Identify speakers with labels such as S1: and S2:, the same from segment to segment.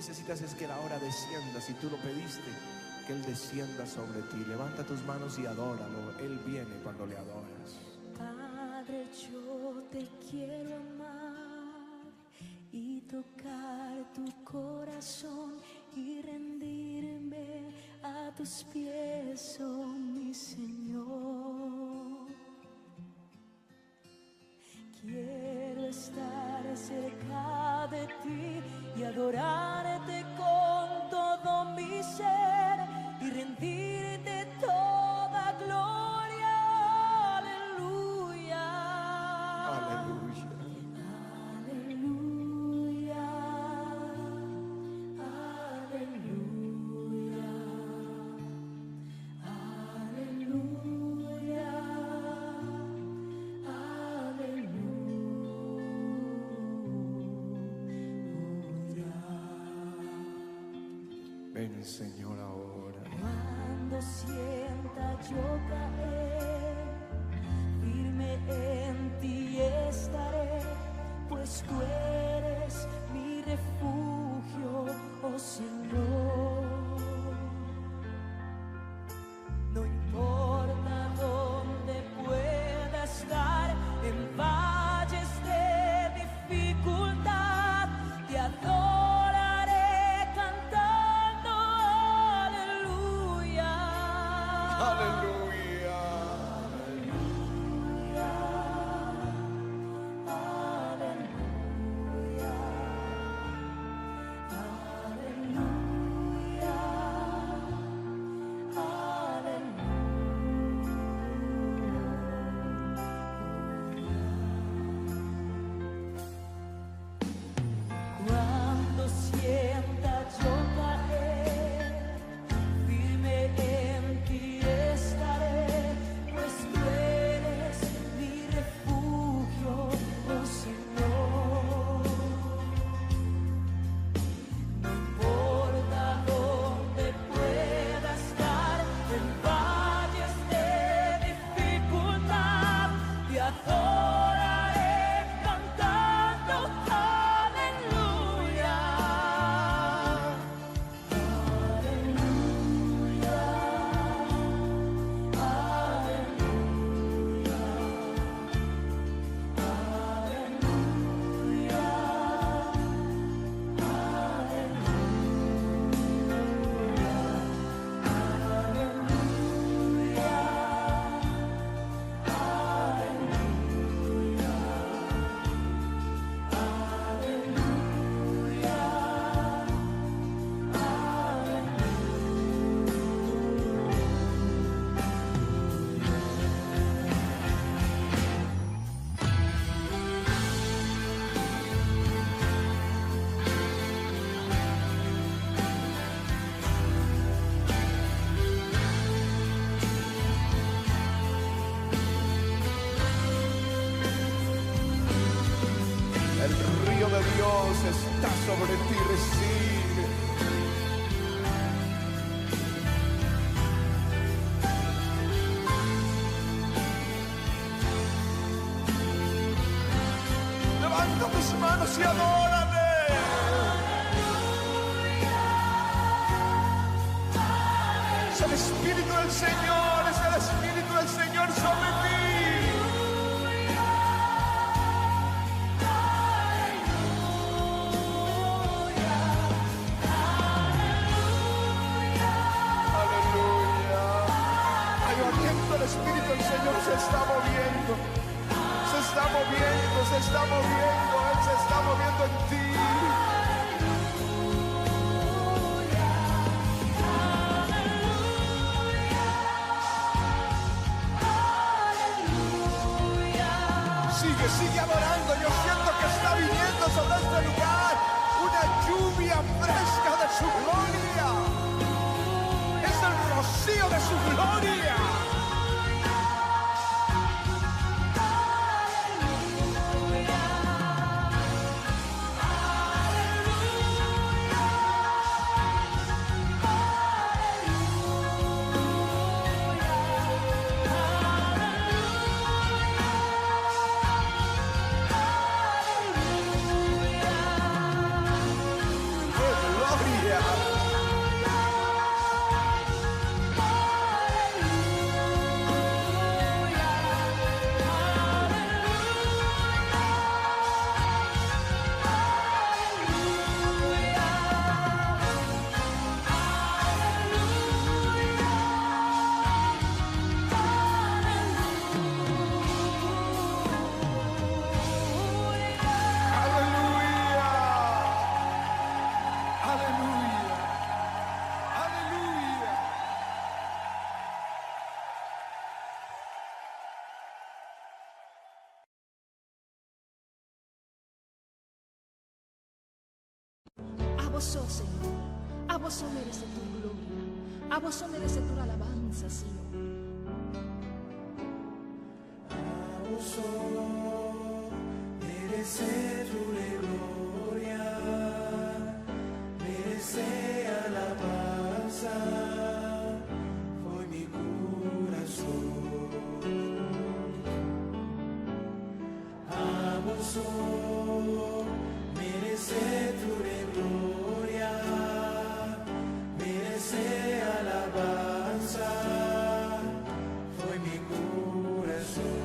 S1: necesitas es que la hora descienda. Si tú lo pediste, que Él descienda sobre ti. Levanta tus manos y adóralo. Él viene cuando le adoras.
S2: Padre, yo te quiero amar y tocar tu corazón y rendirme a tus pies, oh mi Señor. Quiero estar cerca de ti y adorarte con todo mi ser y rendirte toda gloria. Aleluya.
S1: Aleluya.
S2: Aleluya. Aleluya. Aleluya.
S1: Ven, Señor, ahora.
S2: Cuando sienta yo caer, firme en ti estaré, pues tú eres mi refugio, oh Señor. No importa dónde pueda estar, en valles de dificultad, te adoraré cantando aleluya.
S1: Aleluya.
S2: Cuando sienta yo caer, firme en ti estaré, pues tú eres mi refugio, oh Señor. No importa dónde pueda estar, en valles de dificultad, te adoraré cantando aleluya. Aleluya.
S1: El río de Dios está sobre ti. Recibe. Levanta tus manos y adórale. Es el Espíritu del Señor, es el Espíritu del Señor sobre ti. Aleluya. El Espíritu del Señor se está moviendo. Se está moviendo, se está moviendo. Él se está moviendo en ti. Sigue adorando. Yo siento que está viniendo sobre este lugar una lluvia fresca de su gloria. Es el rocío de su gloria.
S2: vos, oh Señor. A vos merece tu gloria. A vos merece tu alabanza, Señor.
S3: A vos merece tu gloria, merece alabanza, foi mi corazón. A vos merece tu gloria, merece alabanza, foi mi corazón.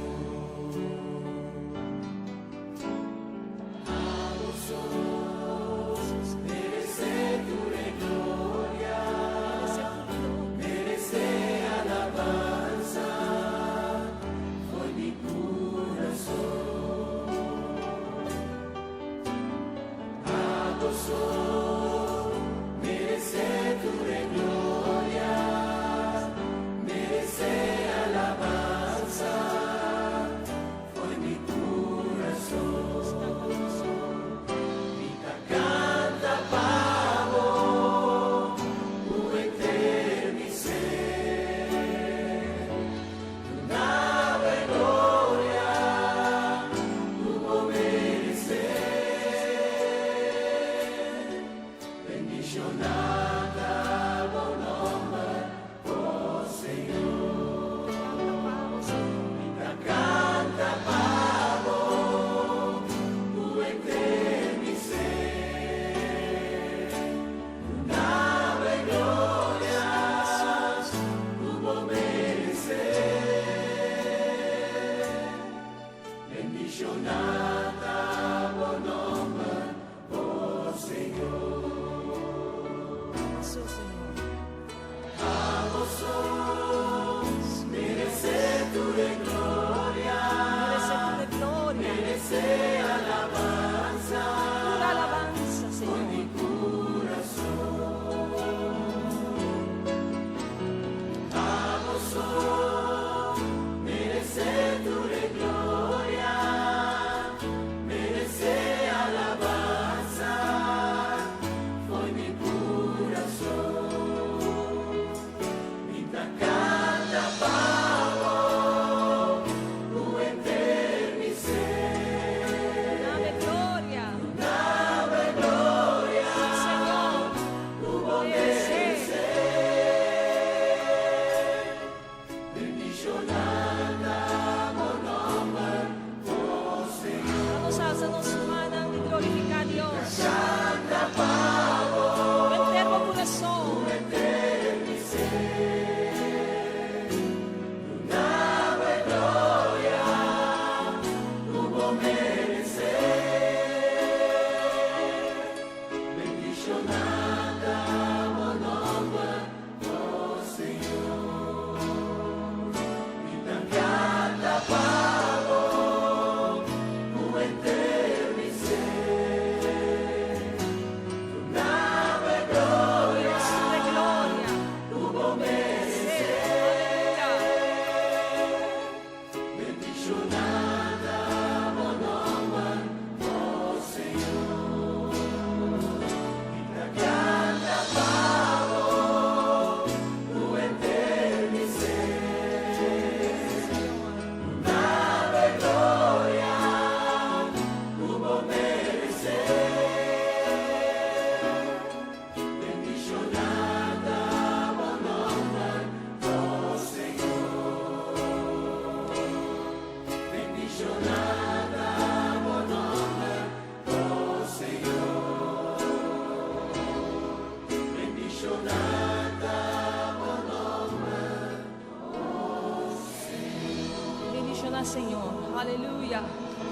S2: Señor, aleluya,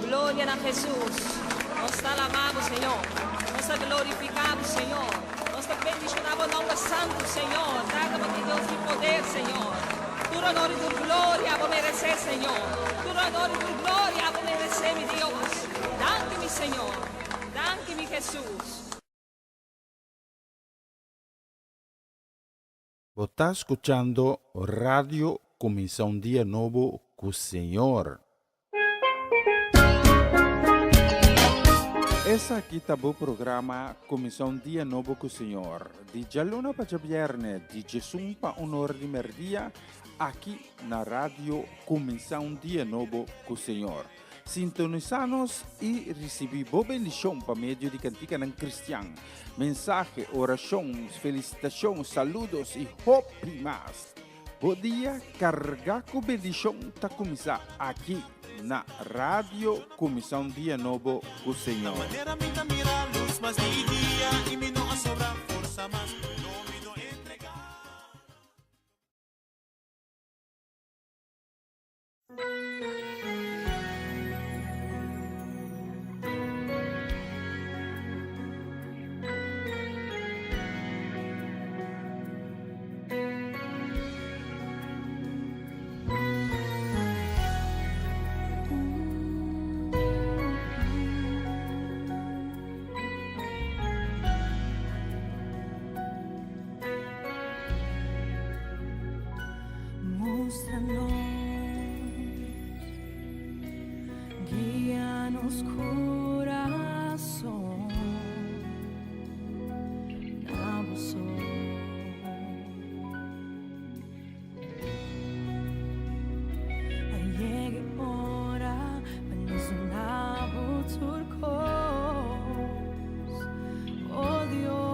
S2: gloria a Jesús. Nos te alabamos, Señor, nos te glorificamos, Señor, nos te bendicionamos, nombre santo, Señor. Trágame de Dios y poder, Señor. Tu honor y tu gloria vos merecer, Señor. Tu honor y tu gloria vos merecer, mi Dios. Danke, mi Señor, danke, mi Jesús.
S4: Você está escutando Radio Começa um Dia Novo com o Senhor. Essa aqui tá o programa Comissão Dia Novo com o Senhor. De Jaluna para Viernes, de Jesus para Honor de Merdia, aqui na rádio Comissão Dia Novo com o Senhor. Sintonizanos e recebi boa bendição para meio de cantiga ng Cristian. Mensagem, oração, felicitação, saludos e hope mais. Bom dia, carga com bendição tá começar aqui na Rádio Comissão Dia Novo com o Senhor.
S5: Manera me mira a luz, mas dia e me não sobra força, mas não me dou entregar.
S6: Muéstranos, guíanos corazón, nabuso. Llegue hora, panos nabo turcos, oh Dios.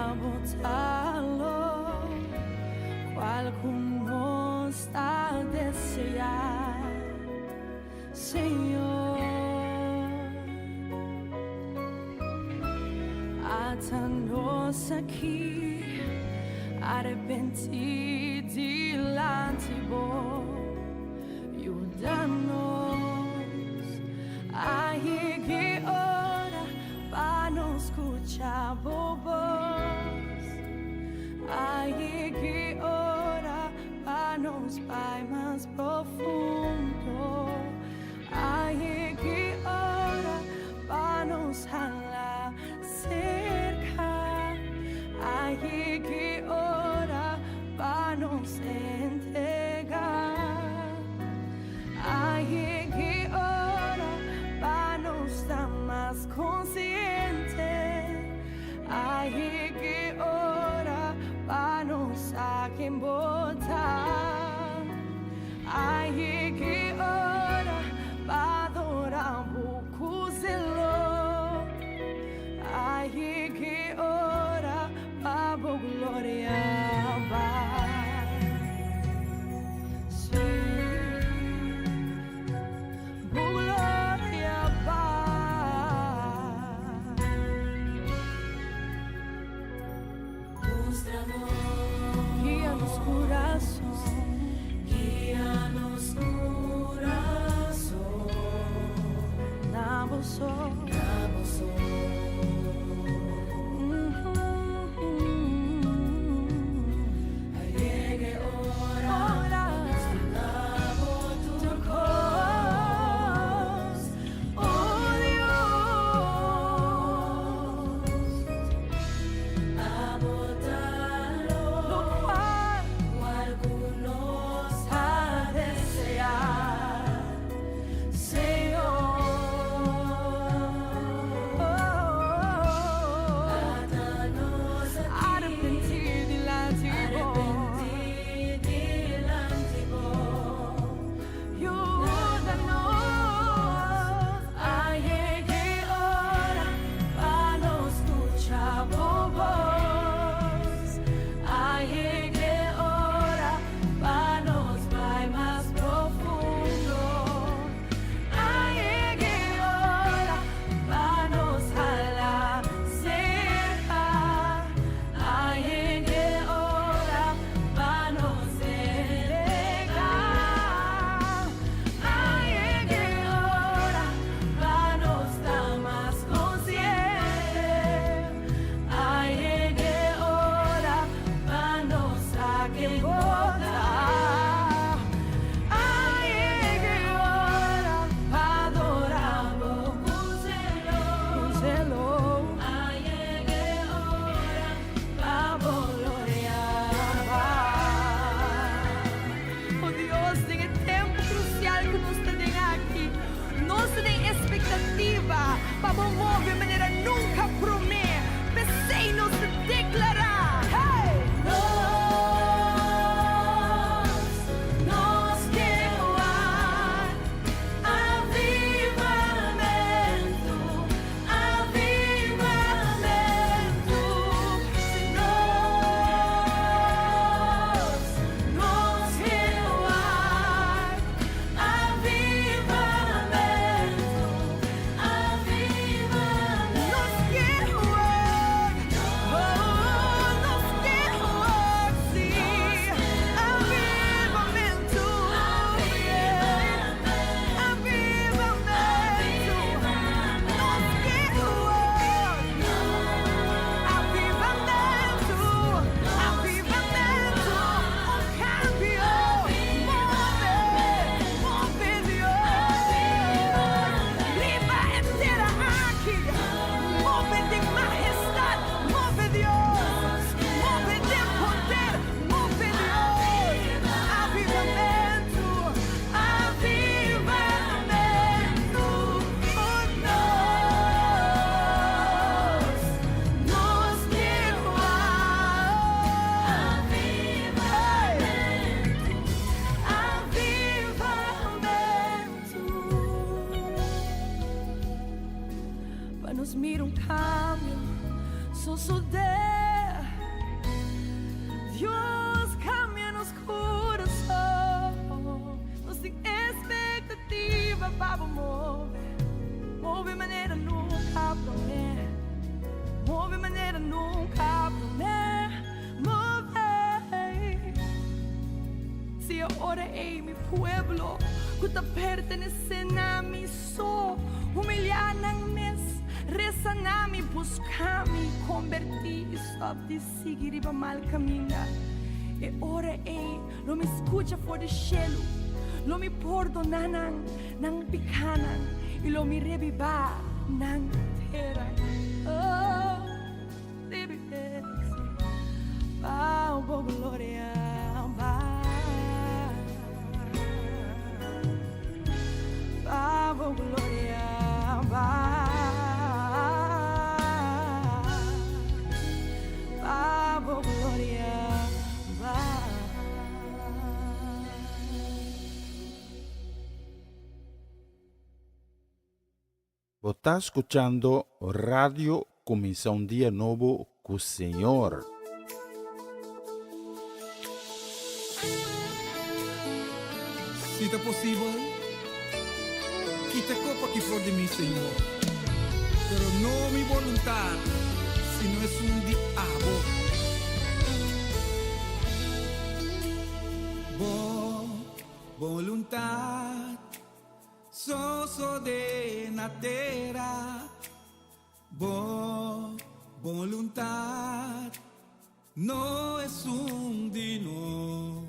S6: Abotalo, cual como está desear, Señor. Atanos aquí, arrepentir delante vos, ayúdanos a llegar hora para no escuchar bobos. Aí que ora para nos Pai mais profundo. Aí que ora para nos jalar cerca. Aí que ora para nos entregar. Aí que ora para nos estar mais consciente. Aí que ora para nos saquen botar. Aí que ora para adorar pouco zelo. Aí que ora para boa glória vai. Sim, boa glória vai. Guía-nos corazón, guía-nos corazón, nabuso, nabuso. Llegue hora, nabo turcos, oh Dios. Abotalo, lo cual algunos a desear, Señor. Atanos aquí, arrepentir delante vos, ayúdanos a llegar hora para no escuchar vos. ei mi pueblo, kuta pertenece na mi so, humilhar nang mes, resa nami, buscami, converti, stop de seguir iba mal caminha. E ora ei, lo mi escucha for de cielo, lo mi perdonanan, nang pikanan, e lo mi reviva, nang terra. Oh, baby, bow, bow, gloria, bow, bow, gloria, bow, gloria, bow.
S4: Você está escuchando Radio Começa um Dia Novo com o Senhor.
S7: Se é possível, quita a copa que for de mim, Senhor. Pero não mi voluntad, sino es un diabo. Voluntad, soso de na terra. Voluntad, no es un dino.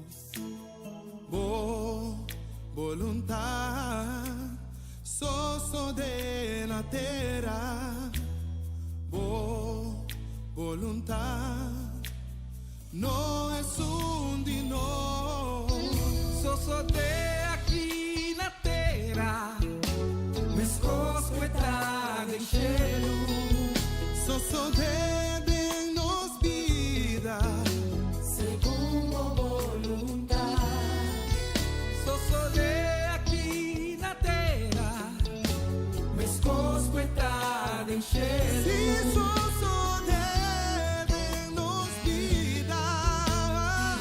S3: Voluntad, soso de la terra. Voluntad, no es un dino.
S7: Soso de aqui na terra, mas cosqueta de cielo.
S3: Soso de nos vida,
S6: Segundo voluntad,
S7: Soso de aqui na terra, mas cosqueta de cielo.
S3: si soso de nos vida.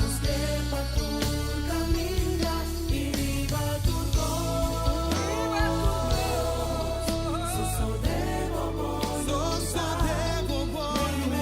S6: nos lleva tu camino y viva tu voz. Soso de
S3: Soso de voluntad.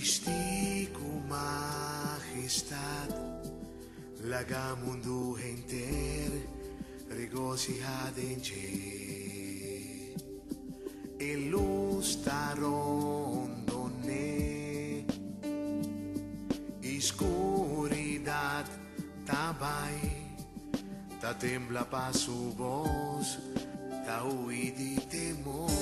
S8: Cristi cu majestad, laga mundo enter regocijad en che. El luz tarondone, oscuridad tabai, ta tembla pa su voz, ta huí de temor.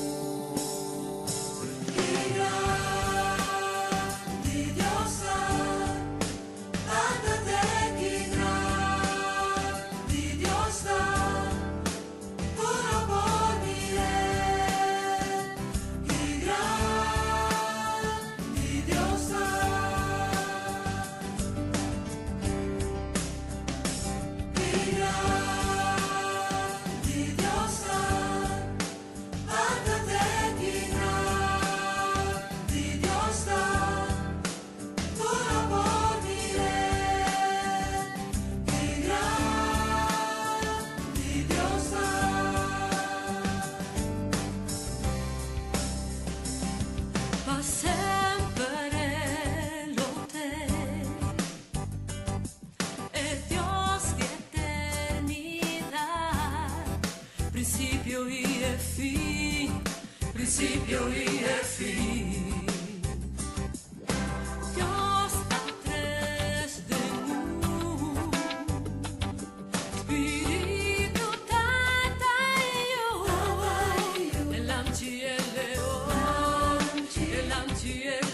S9: Principio y el fin. Dios atrás de uno, Espíritu Tata yo, el amchi el león, el amchi el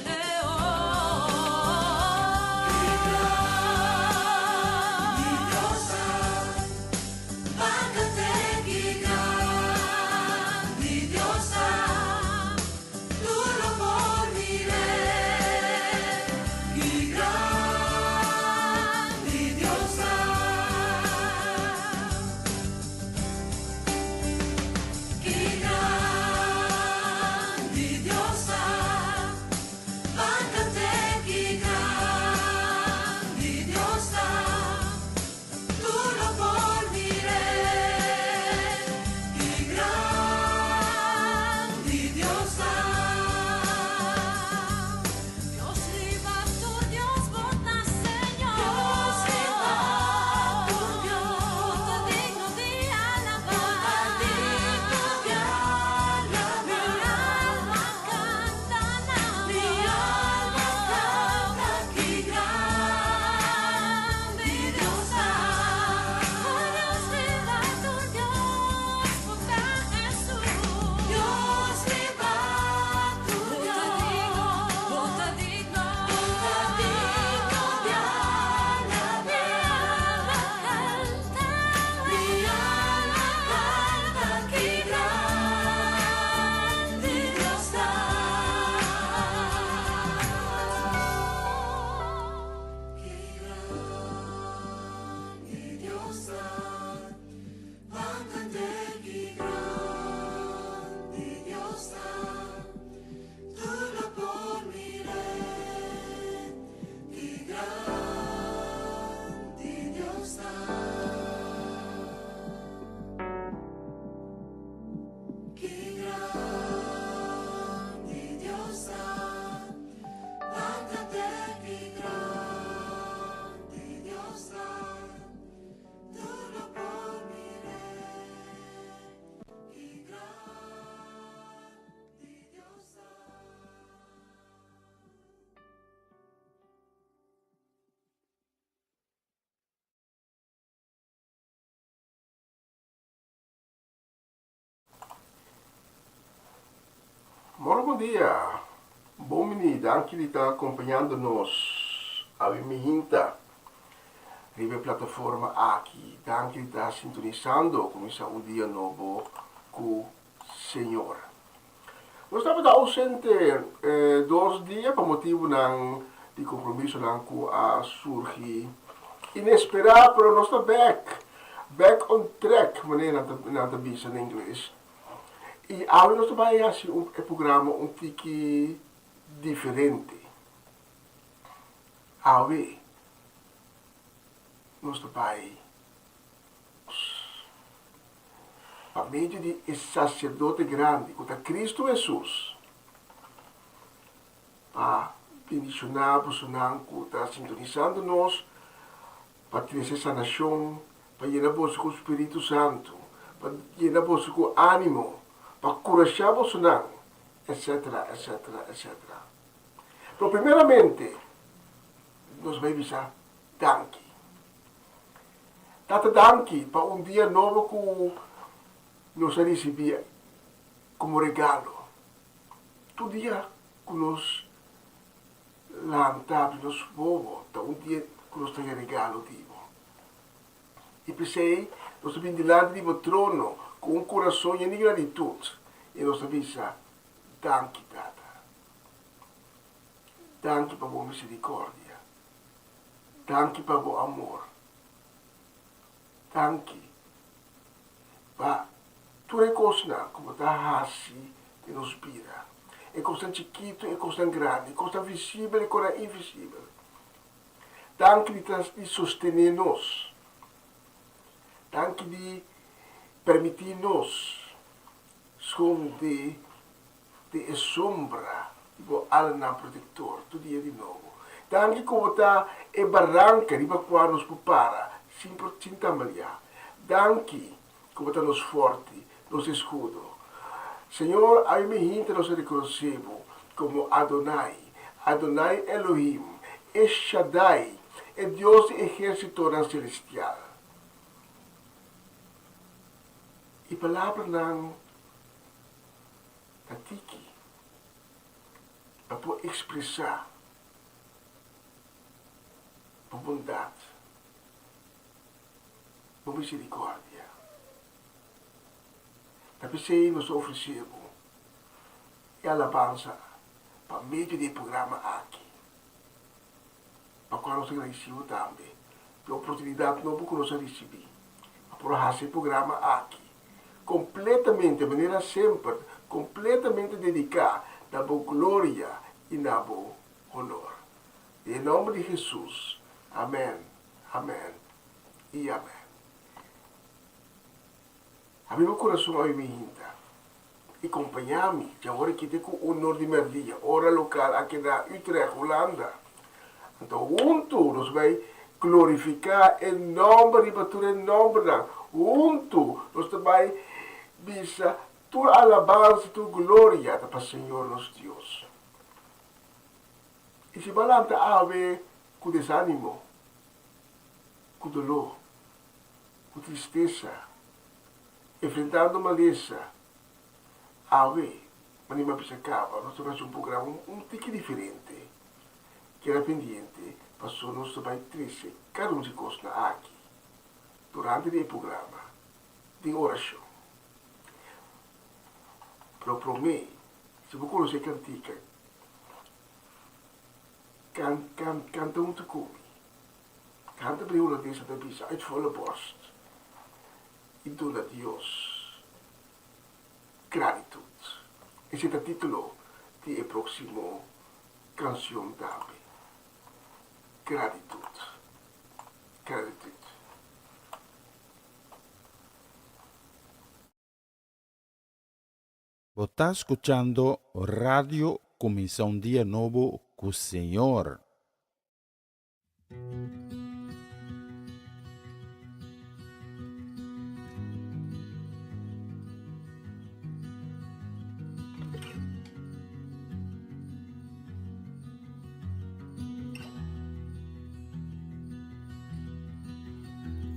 S10: Bom dia, bom menino, danke de estar acompanhando-nos a minha plataforma aqui, danke de estar sintonizando, começar um dia novo com o Senhor. Nós estamos ausente 2 dias por motivo de compromisso que a surgir inesperado, mas nós estamos back on track, maneira na tabisa em inglês. E agora nós vamos fazer um programa um pouco diferente. Agora, nós vamos a meio de sacerdote grande, que é Cristo Jesus, para bendicionamos o que está sintonizando-nos para ter essa sanação, para llenar-vos com o Espírito Santo, para llenar-vos com ânimo, para curar-vos, etc, etc, etc. Então, primeiramente, nós vamos dizer danke. Data danke para dia novo que nós recebemos como regalo. Todo dia que nós lançamos nos povos, dia que nós temos regalo. E pensei, nós vamos diante do trono com coração de gratitude. E nós vamos danke, Tata. Danke para a vossa misericórdia. Danke para o vosso amor. Danke para tudo é coisa como está assim e nos vida. É coisa chiquito, é coisa grande, é coisa visível, é coisa invisível. Danke de sostener-nos. Danke de permitir-nos de sombra do alna protetor, todo dia de novo. Danke como está é barranca de qual nos prepara, sem tambalear. Danke como está nos forte, nos escudo. Senhor, a mim nós reconhecemos como Adonai, Adonai Elohim, El Shaddai, é Deus exército celestial. E palavra não tatiki para expressar a bondade, a misericórdia. Também nos oferecemos a alabança para meio do programa aqui. Para qual nós agradecemos também pela oportunidade nova que nós recebemos para fazer o programa aqui. Completamente, de maneira sempre, completamente dedicada na boa glória e na boa honor. Em nome de Jesus. Amém, amém e amém. Abri meu coração a mim e acompanhar-me, já agora que tenho o honor de merdia, hora local aqui na Utrecht, Holanda. Então, juntos, nós vamos glorificar o nome de Batura, em nome da juntos, nós também bisa tua alabança, tua glória para o Senhor nosso Deus. E se balanta a ver com desânimo, com dolor, com tristeza, enfrentando maleza, a ver, mas não precisa acabar, nós temos um programa um tique diferente, que era pendente, passou nós também triste, cada um de costa aqui, durante o programa de oração. Para mim, se você conhecer cantica, canta um tucumi, canta para uma dessa da bisa, uit volle borst, e dona Deus gratitude. Esse é o título do próximo canção também. Gratitude. Gratitude.
S4: Você está escuchando Radio Comissão Dia Novo com o Senhor.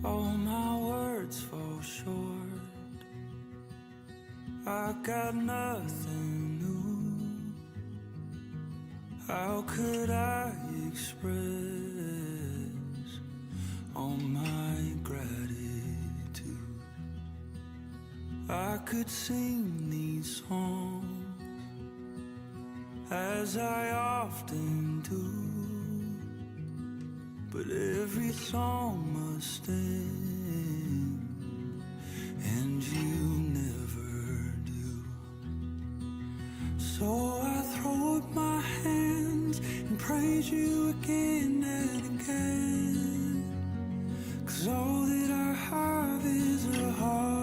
S3: All my words fall short. I got nothing new. How could I express all my gratitude? I could sing these songs as I often do, but every song must end, and you never do. So I throw up my hands and praise you again and again, 'cause all that I have is a hallelujah,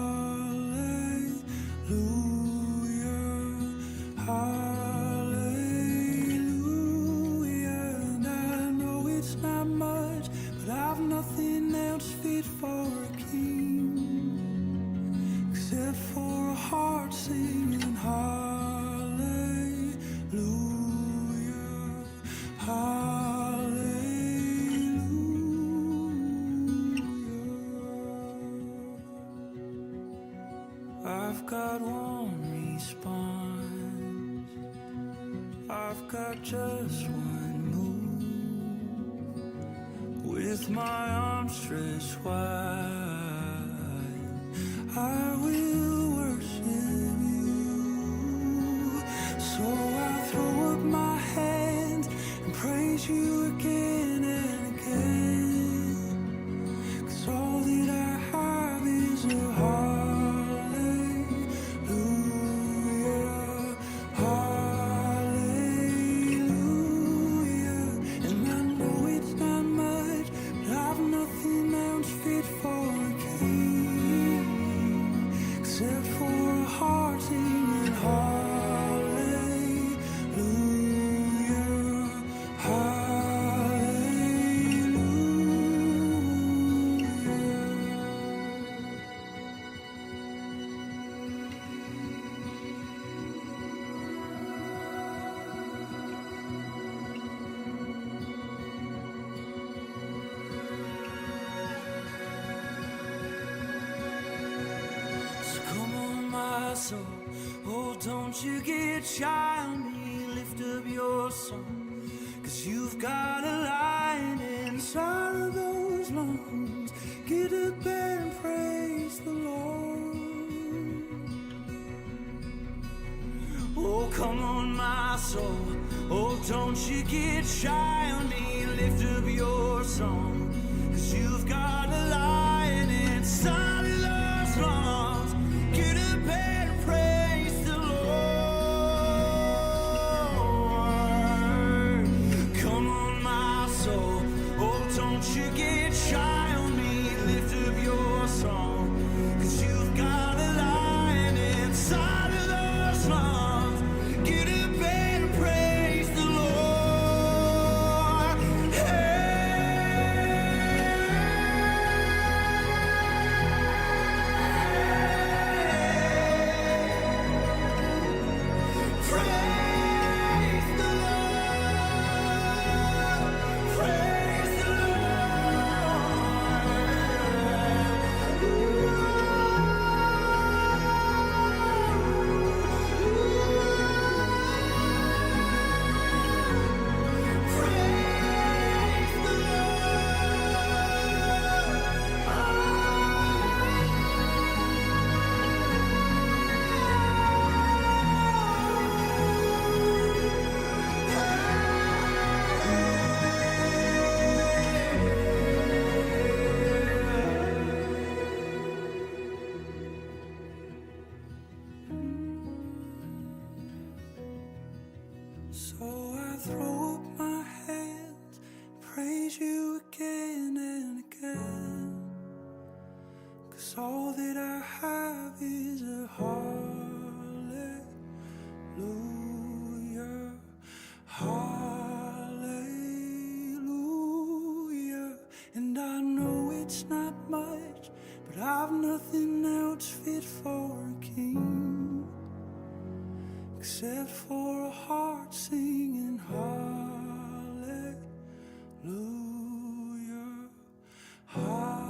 S3: hallelujah. got just one move. With my arms stretched wide, I will worship you. So I throw up my hands and praise you again and again. 'Cause all that I have is a hallelujah, hallelujah. And I know it's not much, but I've nothing else fit for a king except for a heart singing hallelujah, oh, don't you get shy on me, lift up your song, 'cause you've got a lion inside of those lungs. Get up and praise the Lord. Oh, come on, my soul, oh, don't you get shy on me, lift up your song, 'cause you've got a lion inside of those lungs. Get up and praise the Lord. Come on, my soul, oh, don't you get shy on me, lift up your song, 'cause you've got a lion inside of those lungs. Get up and praise the Lord. Praise the Lord. Praise the So I throw up my hands, praise you again and again, 'cause all that I have is a hallelujah, hallelujah. And I know it's not much, but I've nothing else fit for a king except for a heart singing hallelujah, hallelujah.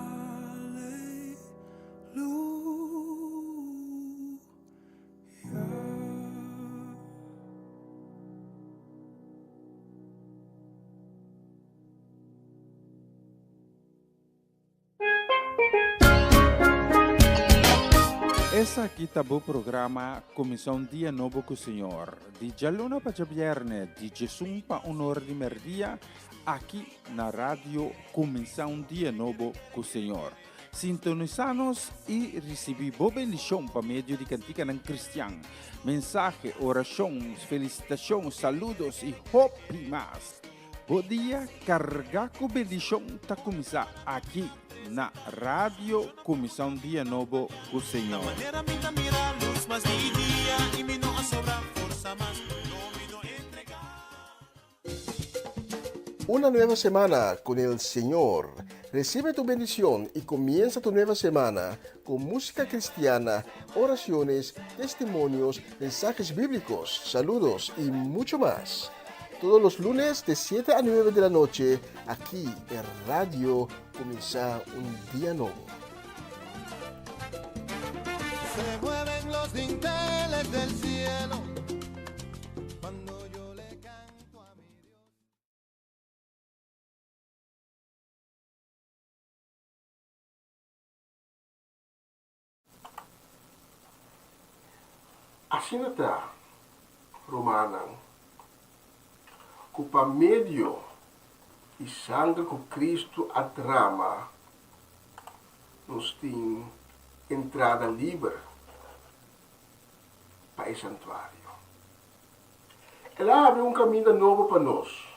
S4: Essa aqui tá o programa Comissão Dia Novo com o Senhor. De Jaluna para Jabierne, de Jesus para Honor de Merdia, aqui na rádio Comissão Dia Novo com o Senhor. Sintonizanos e recebi boa bendição para meio de cantiga ng Cristian. Mensagem, orações, felicitações, saludos e hope mais. Bom dia, carga com bendição tá começar aqui na rádio Comissão Dia Novo com o Senhor.
S5: Manera minha mira luz, mas de dia e me não sobra força, mas não me não entregar.
S10: Una nueva semana con el Señor. Recibe tu bendición y comienza tu nueva semana con música cristiana, oraciones, testimonios, mensajes bíblicos, saludos y mucho más. Todos los lunes de 7 a 9 de la noche, aquí en Radio Comienza un Día Nuevo.
S11: Se mueven los dinteles del cielo cuando yo le canto.
S10: Assim está, Romanang, que por meio e sangue que Cristo atrama, nos tem entrada livre para o santuário. Ela abre caminho novo para nós.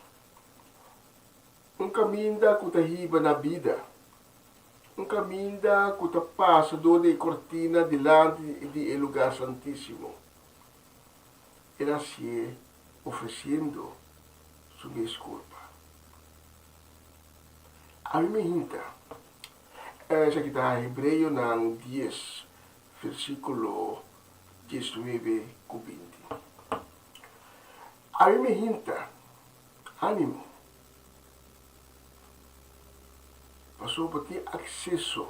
S10: Caminho que está riba na vida. Caminho que está passa de cortina delante do lugar santíssimo. Ela se oferecendo sua desculpa. A mim me hinta. Já que está em Hebreu, no 10, versículo 19 a 20. A mim me hinta. Ânimo. Passou para ter acesso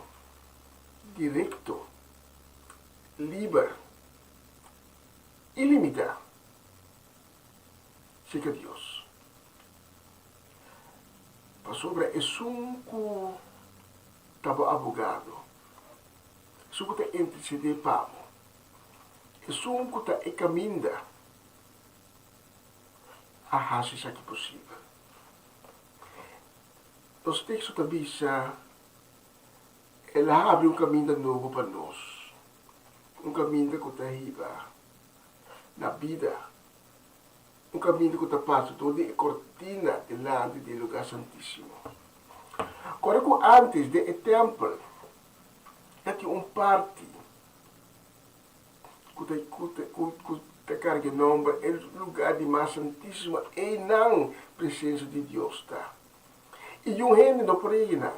S10: direto, livre, ilimitado, a Deus. Passou para esse que estava abogado, esse que está interceder para esse que está encaminhando a fazer isso que é possível. Os textos também ela abre caminho novo para nós. Caminho que está riba na vida. Caminho que está passando toda a cortina delante do lugar santíssimo. Quando antes do templo, tinha parte que carga o nome, o lugar de mais santíssimo, e não a presença de Deus está. E gente não pregna,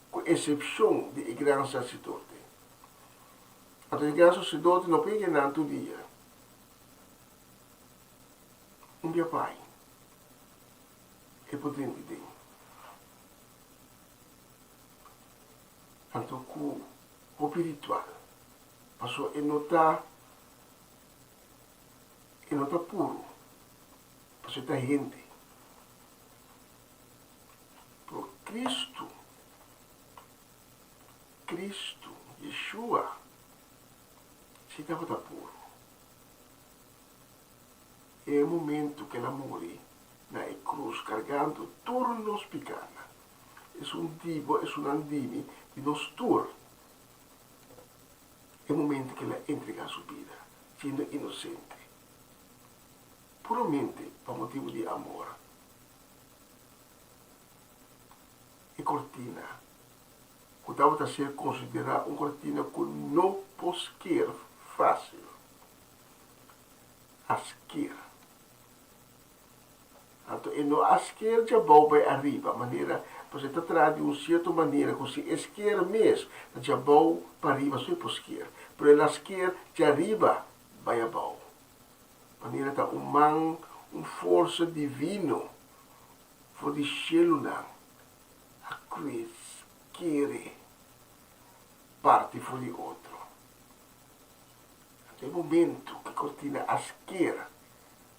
S10: com exceção de grande sacerdote. O grande sacerdote não pregna todo dia. Dia pai, é potente de Deus. Então, o espiritual, passou a notar puro, passou a gente. Cristo, Yeshua, se estava puro. É o momento que ela morre na cruz, carregando todos os pecados. É um andime de nós todos. É o momento que ela entrega a sua vida, sendo inocente. Puramente por motivo de amor. E cortina, que estava a ser considerada uma cortina que não pode ser fácil. Asquer. Então, e no asquer já vai arriba, maneira, você está atrás de uma certa maneira, que se esquer mesmo, já vai para arriba, só é para esquer. Mas o asquer já arriba, vai abaixo. Maneira está uma força divina, for de cielo não. A cruz quer parte for de outro. Até o momento que a cortina asquera,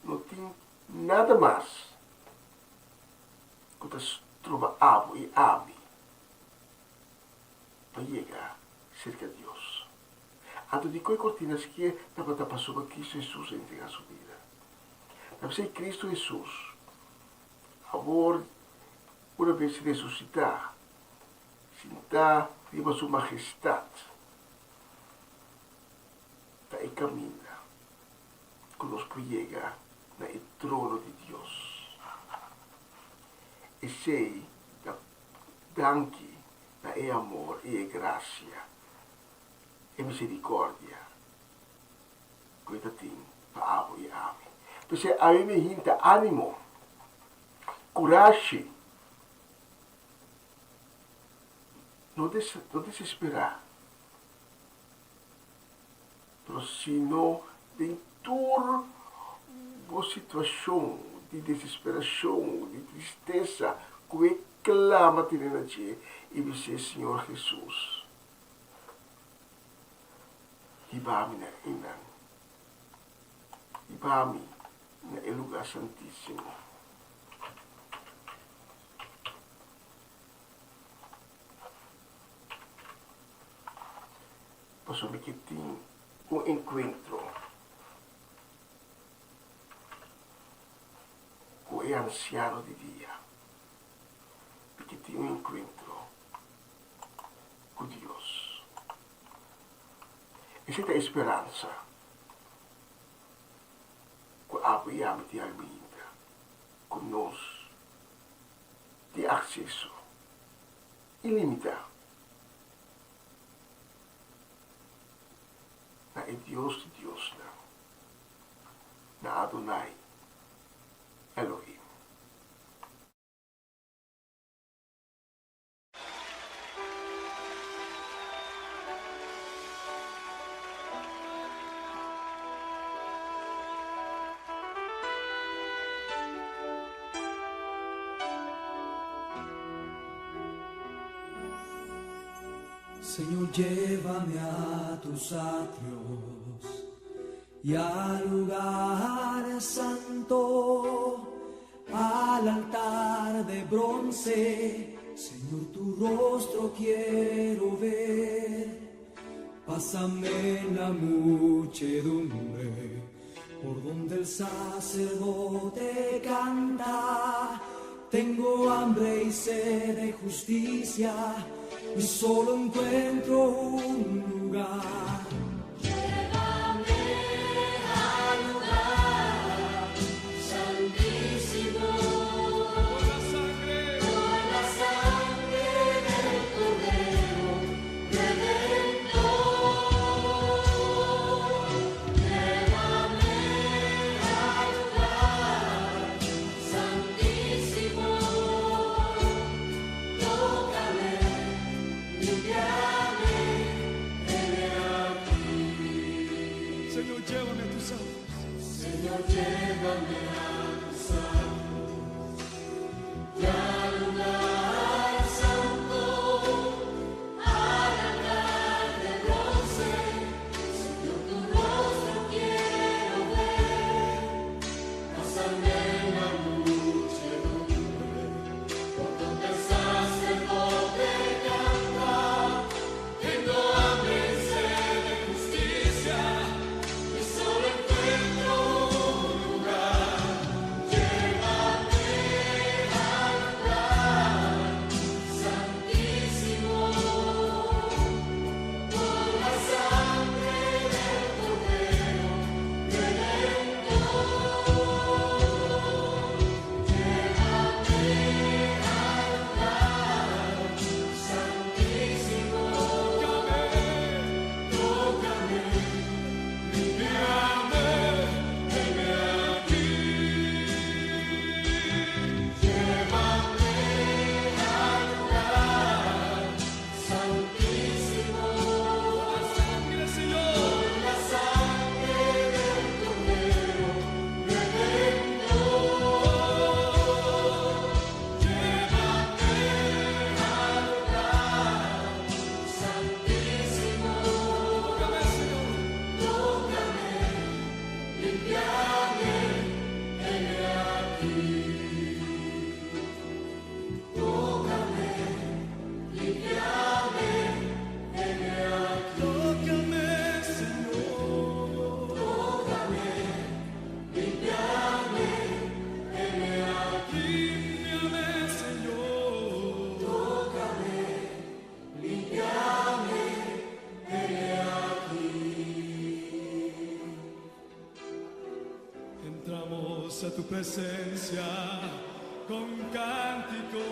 S10: não tem nada mais que se trova avo e ame para chegar cerca de Deus. Então, de que a cortina asquera, estava a passar para Cristo Jesus a entregar a sua vida. Deve ser Cristo Jesus. Agora, uma vez se ressuscitar, sentar diante sua majestade, está em caminho, que nos chega no trono de Deus. E sei, danke, é amor e graça, e misericórdia, que ele tem para amo e ame. Então, a mim me hinta ânimo, coragem, não desesperar, mas sino de toda a situação de desesperação, de tristeza, que clama diante e dizer, Senhor Jesus, ibame na inan, ibame na lugar santíssimo. Pastor, que tem um encontro he ansiado de día, porque tengo un encuentro con Dios. Esta esperanza que abrimos de vida con nos de acceso ilimitado a Dios de Dios, na Adonai Elohim.
S3: Señor, llévame a tus atrios y al lugar santo, al altar de bronce. Señor, tu rostro quiero ver. Pásame en la muchedumbre, por donde el sacerdote canta. Tengo hambre y sed de justicia, y solo encuentro un lugar.
S9: Llévame al lugar santísimo, por la sangre del Cordero Redentor. Llévame al lugar santísimo, tócame, limpiame, heme aquí.
S3: Señor, llévame a tus santos.
S9: Señor, llévame a tus santos y al lugar santo, al altar de bronce. Señor, tu rostro quiero ver. Pásame en la muchedumbre, por donde el sacerdote canta. Tengo hambre y sed de justicia, y solo encuentro un lugar. Llévame al lugar santísimo, por la sangre del Cordero Redentor. Llévame al lugar santísimo, tócame, limpiame, heme aquí. Llévame al lugar santísimo, por la sangre, Señor, por la sangre del Cordero Redentor. Llévame al lugar santísimo, tócame, Señor, tócame, limpiame, heme aquí. Tócame, limpiame, heme aquí.
S3: Tócame, Señor.
S9: Tócame, limpiame, heme aquí.
S3: Límpiame, Señor.
S9: Tócame, limpiame, heme aquí.
S3: Entramos a tu presencia con cántico.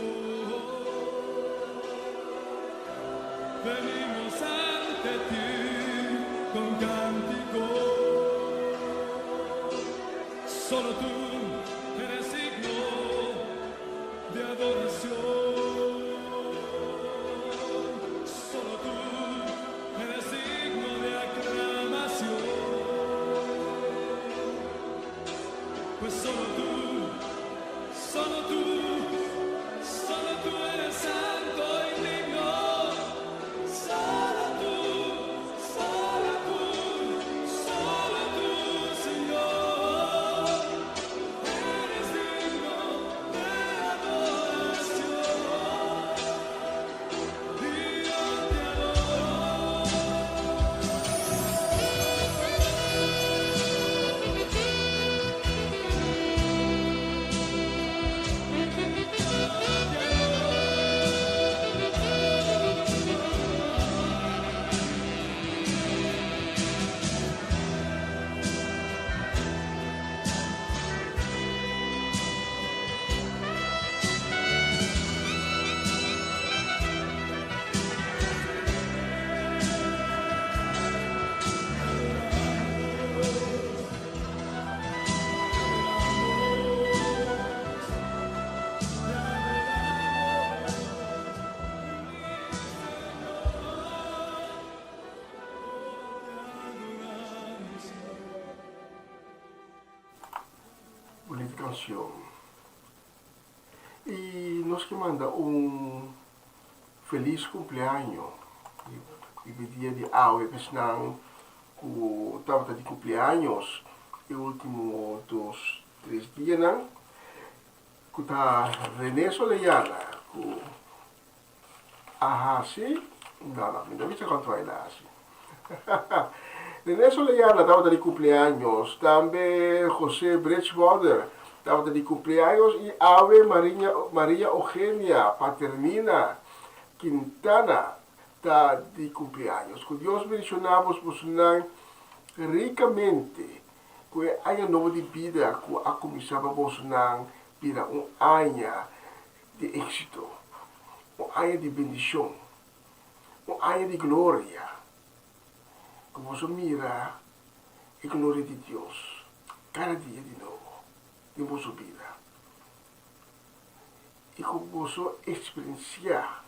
S3: Venimos ante ti con cántico. Solo tú eres digno de adoración. Solo tú eres digno de aclamación. Pues solo tú eres santo y digno. Solo tú, Señor, eres digno de adoración. Dios, te adoro.
S10: bonita canción. Y nos que manda un feliz cumpleaños. Y dia de hoje, pesnang ku tawata de cumpleaños, e último 2-3 dias nang ku ta René Soleyana ku ahasi, não, me deve quanto é lá assim. René Soleyana tawata de cumpleaños, também José Brecwater tawata de cumpleaños e Ave Maria Eugenia Paternina Quintana está de cumpleaños. Que Dios mencionamos ricamente que haya novo de vida que a começava vida año de éxito, año de bendición, año de gloria. Que você mira a glória de Deus cada dia de novo em vossa vida. E que você experienciar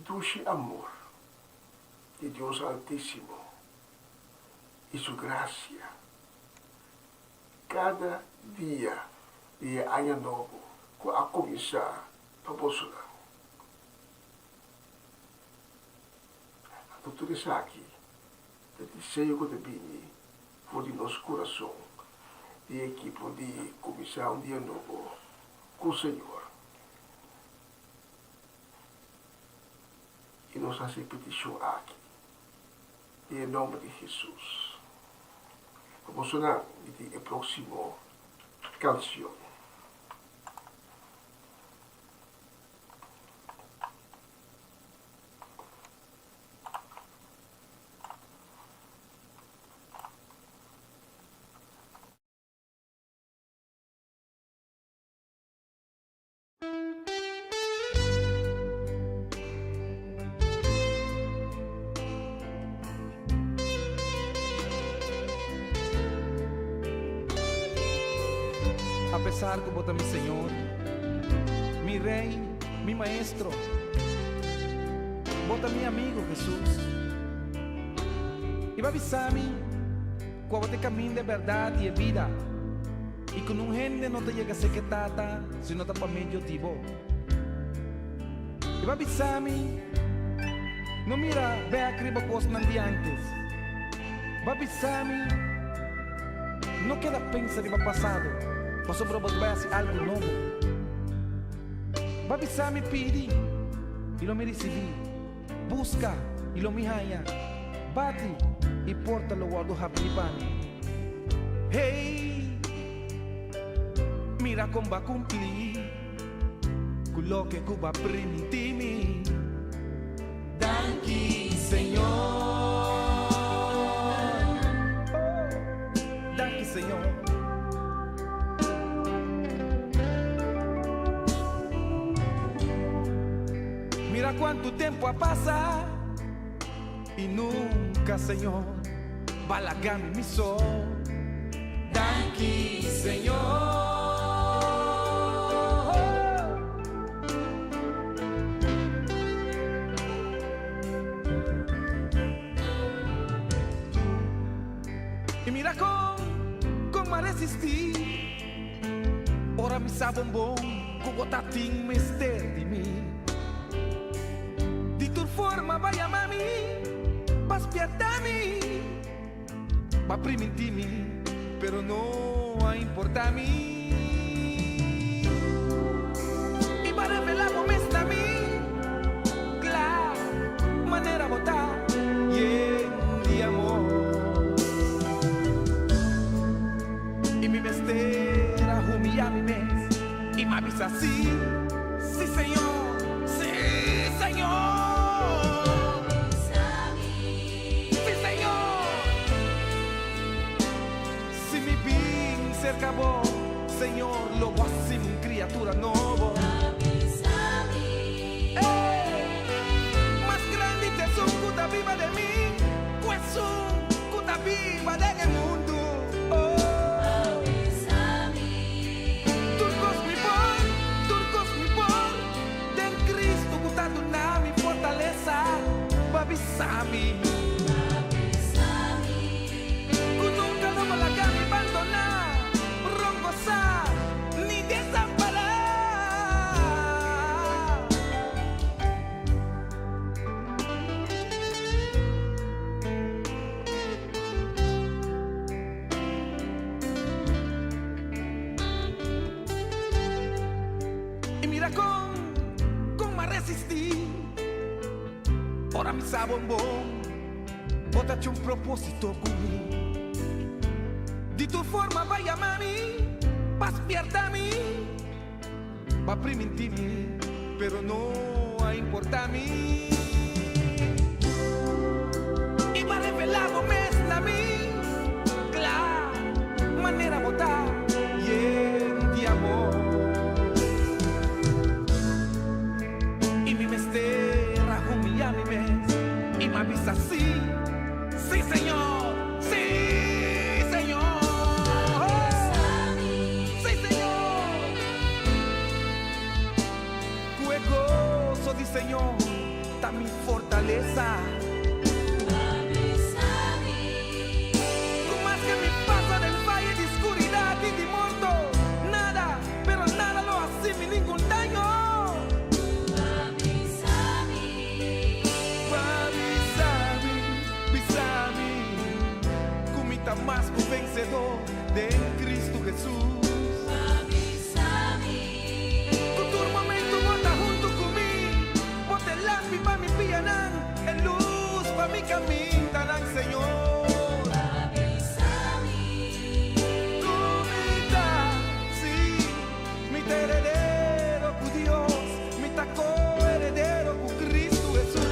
S10: dulce amor de Dios Altísimo y su gracia cada día de año nuevo que a comenzar para vosotros. A tudo isso aqui, o desejo que te vini por de nosso coração, de equipe de começar dia novo com o Senhor. E nos hace petição aqui, em nome de Jesus. Vamos sonar a próxima canção.
S7: A pesar que bota mi Señor, mi Rey, mi Maestro, bota mi amigo Jesús. Y va a avisarme cuando te camino de verdad y de vida. Y con un gente no te llega a ser que tata, sino para medio tibo. Y va a avisarme, no mira, ve a cribo cosas de antes. Va a avisarme, no queda pensar de pasado. Mas sobre você vai fazer algo novo. Vai avisar me pedir e lo me receber. Busca e lo me haya. Bate e porta lo guardo habiban. Hey, mira como va cumprir con lo que Cuba permitime. Danke, Señor. Danke, Señor. Mira cuánto tiempo ha pasado y nunca, Señor, va la gana mi sol. Danke, Señor. Y mira cómo resistir. Ora mi sabombón, como tatín mister de mí. Forma vai amar-me, vai espiar-me, vai permitir-me, pero não importa-me. E vai revelar-me a mim, claro, maneira botar e de amor. E me vestir a humilhar-me mesmo, e me avisa assim, sim, Senhor, sim, Senhor. Acabou, Senhor, logo assim criatura nova. Mas grande Jesus que viva de mim, Jesus que viva del mundo. Turcos me por, den Cristo que está dando mi fortaleza, para avisar-me. Que nunca não vou largar me abandonar. mira com me resisti. Ora mi sabon bom, botaste un propósito conmigo. De tu forma vai amar-me, para despiertar-me, para permitir-me, pero não a importar-me. E para revelar-me a mim, claro, maneira botar e de amor. E me mesterra, humilhar-me e me avisa assim, sim, Senhor, sim, Senhor. Sim, Senhor. Que gozo de Senhor tá me fortaleza. Más que vencedor de Cristo Jesús. Con tu momento bota junto conmigo, bota el lápiz para mi pianán, en luz para mi camino, darán Señor. Tú me das, sí, mi heredero con Dios, mi taco heredero con Cristo Jesús.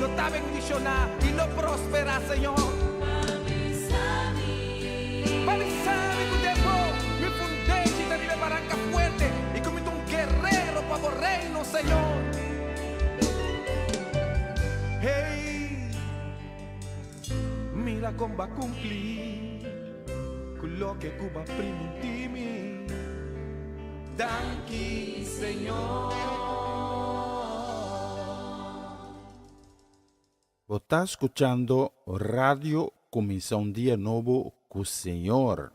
S7: Lo está bendicionar y lo prospera, Señor. Papi sabe que me fundé y te vive barranca fuerte y comí un guerrero para el reino, Señor. Hey, mira cómo va a cumplir con lo que Cuba primitimos. Danke, Señor.
S4: Você está escuchando Radio Começar um Dia Novo com o Senhor.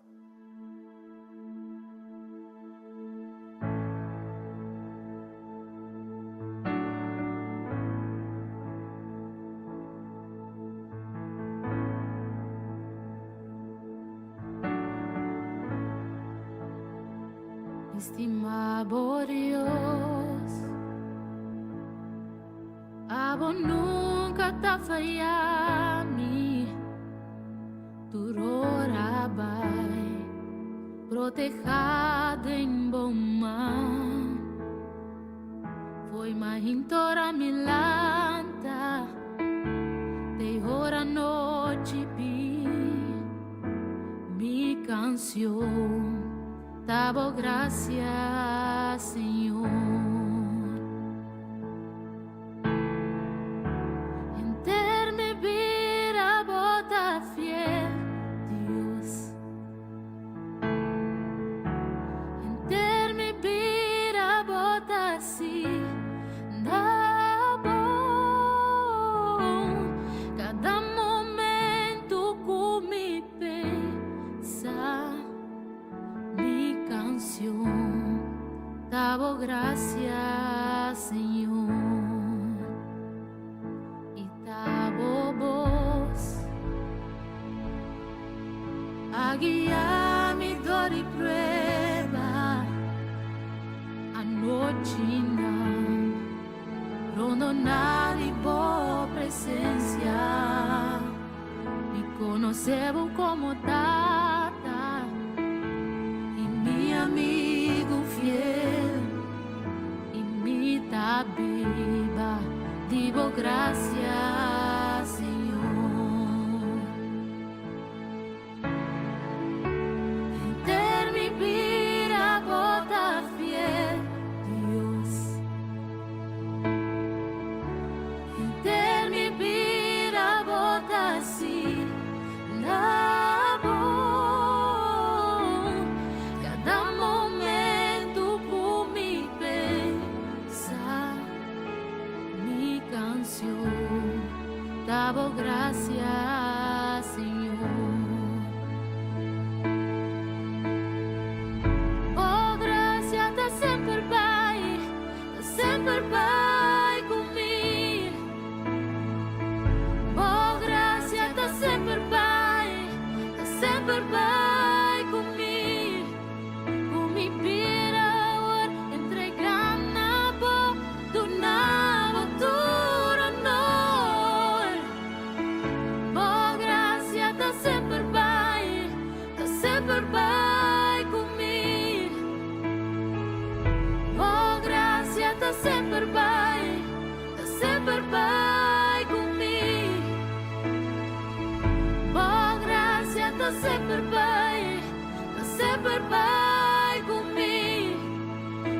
S11: Estimado Dios, abo nunca te fallami, tu rora vai protejada em bomba, foi mais intora milanta, de hora noite pi, mi canção. Davo gracias, Señor. En mi vida bota fiel, Dios. En mi vida bota así, da bom. Cada momento con mi pensa. Davo gracias, Señor, y davo voz a guiar mi dor y prueba anoche rondonar y por presencia me conocebo como tata y mi amigo fiel y mi tabiba, digo gracias, Señor. En mi vida bota fiel, Dios. En mi vida bota así, la voz, cada momento con mi canción. sempre vai comigo, comigo pirawar, entregando po, donavo tudo noi. Boa graça tá sempre vai comigo. Boa graça tá sempre vai comigo. Boa graça tá sempre vai comigo.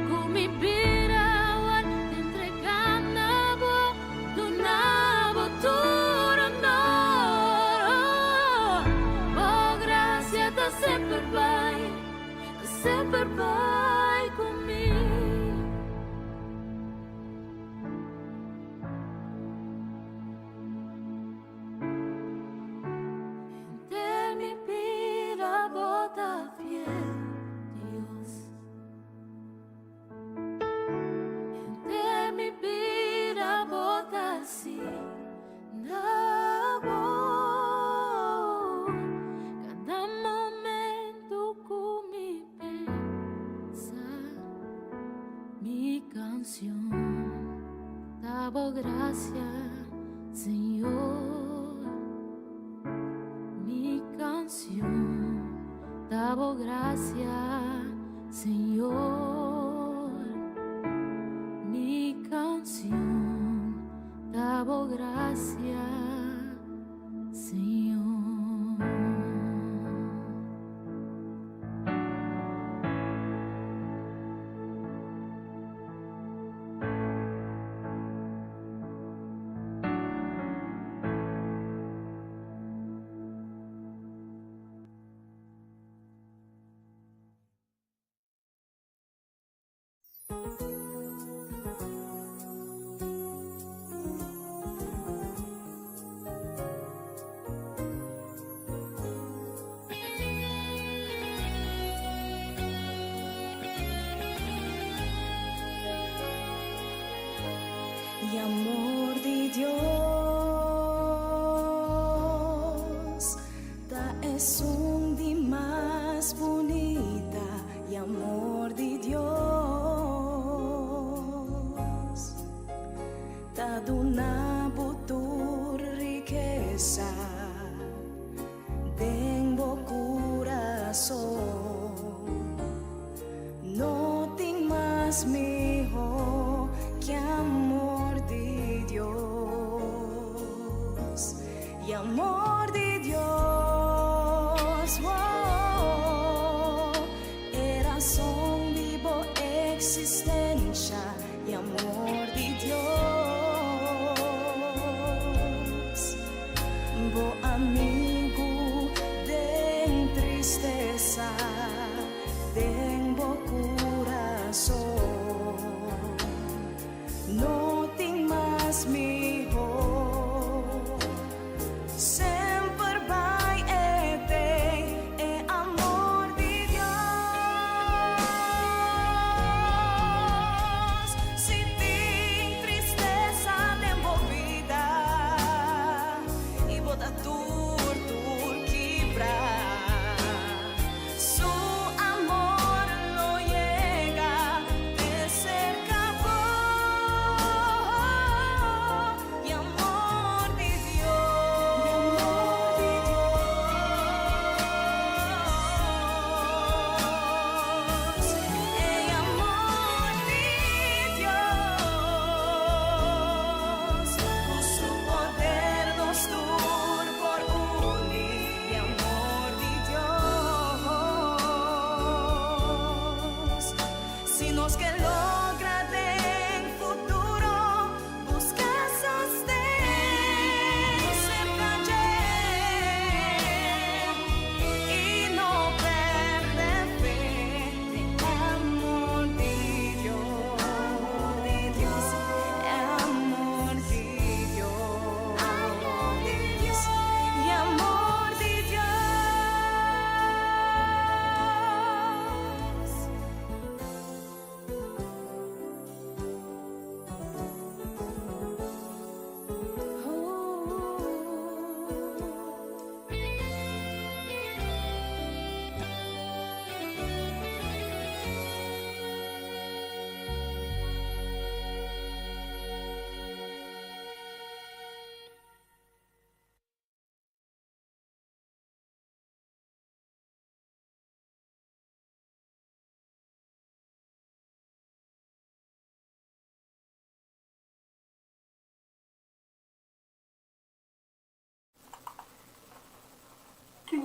S11: Comigo pirawar, entregando po, donavo tudo noi. Boa graça tá sempre vai comigo. Ter mi vida bota fiel, Dios. Ter mi vida bota así, nabo. Cada momento con mi pensar, mi canción, dabo gracias, Señor. Mi canción, dabo gracias, Señor. Mi canción, dabo gracias, Señor.
S12: Y amor de Dios, ta es un di más bonita. Y amor de Dios, ta dona tu riqueza, tengo corazón, no tengo más mejor que amor de Dios. Y amor de Dios, oh, era razón vivo existencia. Y amor de Dios, bo amigo de tristeza, tengo corazón, no tengo más mejor, sempre vai é amor de Deus. Se tem tristeza envolvida e bota tudo quebrar, su amor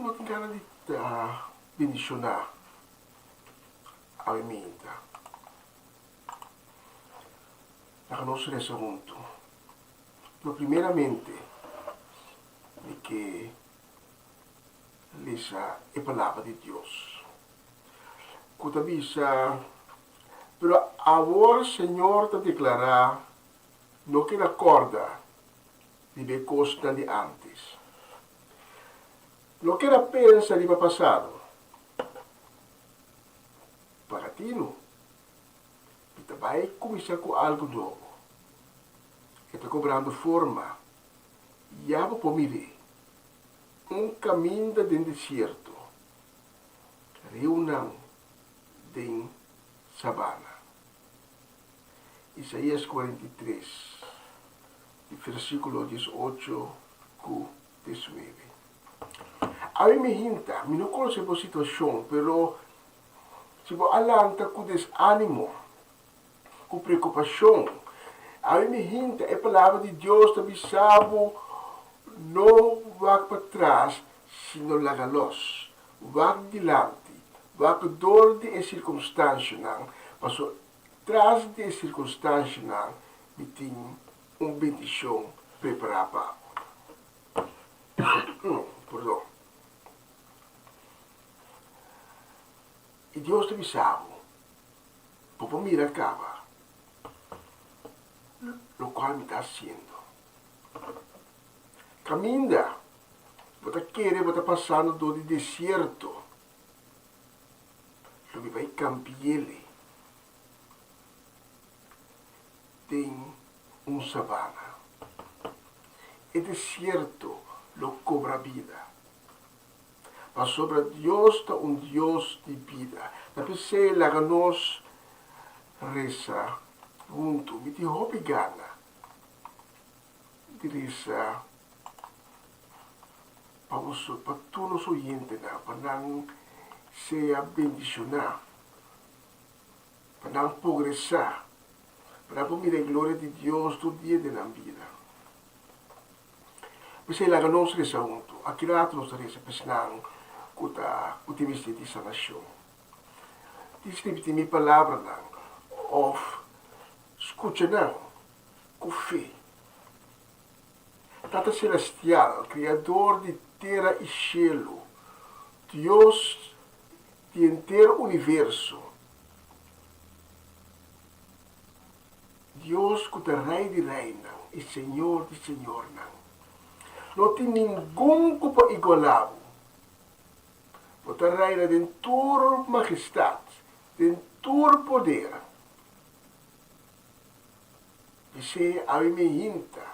S10: não tem cara de bendicionar a emenda. A nós nessa junto. Pero primeiramente, de que essa é a palavra de Deus. Quando avisa, pero agora Senhor te declarar, não que acorda de ver coisas de antes. Não que pensa de passado. Para ti não. E vai começar com algo novo. Está cobrando forma. Já vou poder. Caminho dentro deserto. Reunião em sabana. Isaías 43, versículo 18 a 19. A mim me hinta, não conheço a situação, pero se você alanta com desânimo, com preocupação, a mim me hinta a palavra de Deus que avisava, não vá para trás, sino larga luz, vá adiante, vá com dor de circunstância, mas atrás de circunstância, me tem uma bendição preparada. Perdão. E Deus te avisava, para mirar acaba, o qual me está sendo. Caminha, você quer, você passando do deserto, você vai cambiar. Tem sabana. E deserto lo cobra vida. Mas sobre Deus está Deus de vida. Na pessoa lá nós reza junto, me te hobby gana. De reza para todos os oyentes, para não ser bendicionar, para não progressar, para mirar a glória de Deus todo dia da vida. Você lá nós reza junto, aqui lá nós reza pensando que o time de sanação. Diz que minha palavra não, ou escuta não, com fé. Tata Celestial, Criador de terra e cielo, Deus de inteiro universo, Deus que é Rei de reina e Senhor de senhor, não tem ninguém que pode igualar. Você reina de toda majestade, de todo poder. E se a mim hinta,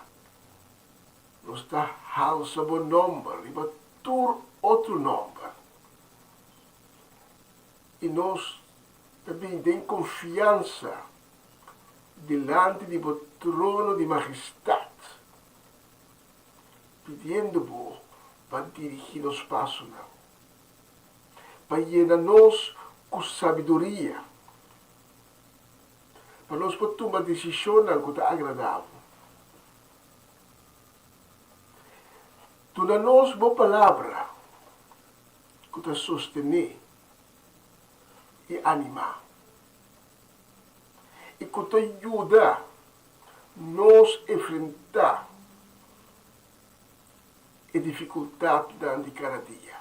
S10: não está halsa bom nome, mas todo outro nome. E nós também temos confiança delante do trono de majestade, pedindo-vos para dirigir os passos, para llenar-nos com sabedoria, para nós podermos tomar decisão que é agradável. Dona-nos boa palavra que te sostener e animar. E que te ajuda a nos enfrentar a dificuldade de cada dia.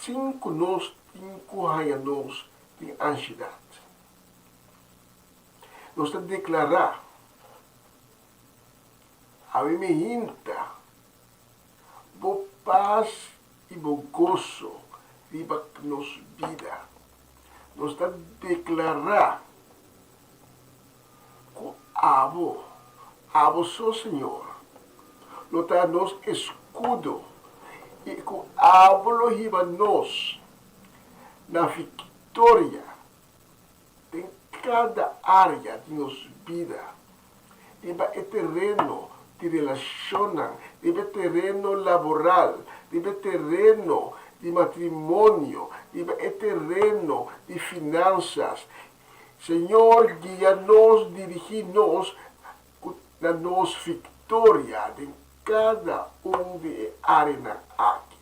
S10: Sem que nós tenhamos de ansiedade. Nós temos de declarar a mim boa paz e bom gozo viva nos vida. Nós temos de declarar que abo sou Senhor, não está nos escudo e que abo lo viva nos na vitória em cada área de nossa vida, viva é terreno de relacionam, viva terreno laboral, viva terreno de matrimônio, viva terreno de finanças. Senhor, guia-nos, dirige-nos na nossa vitória em cada de área aqui.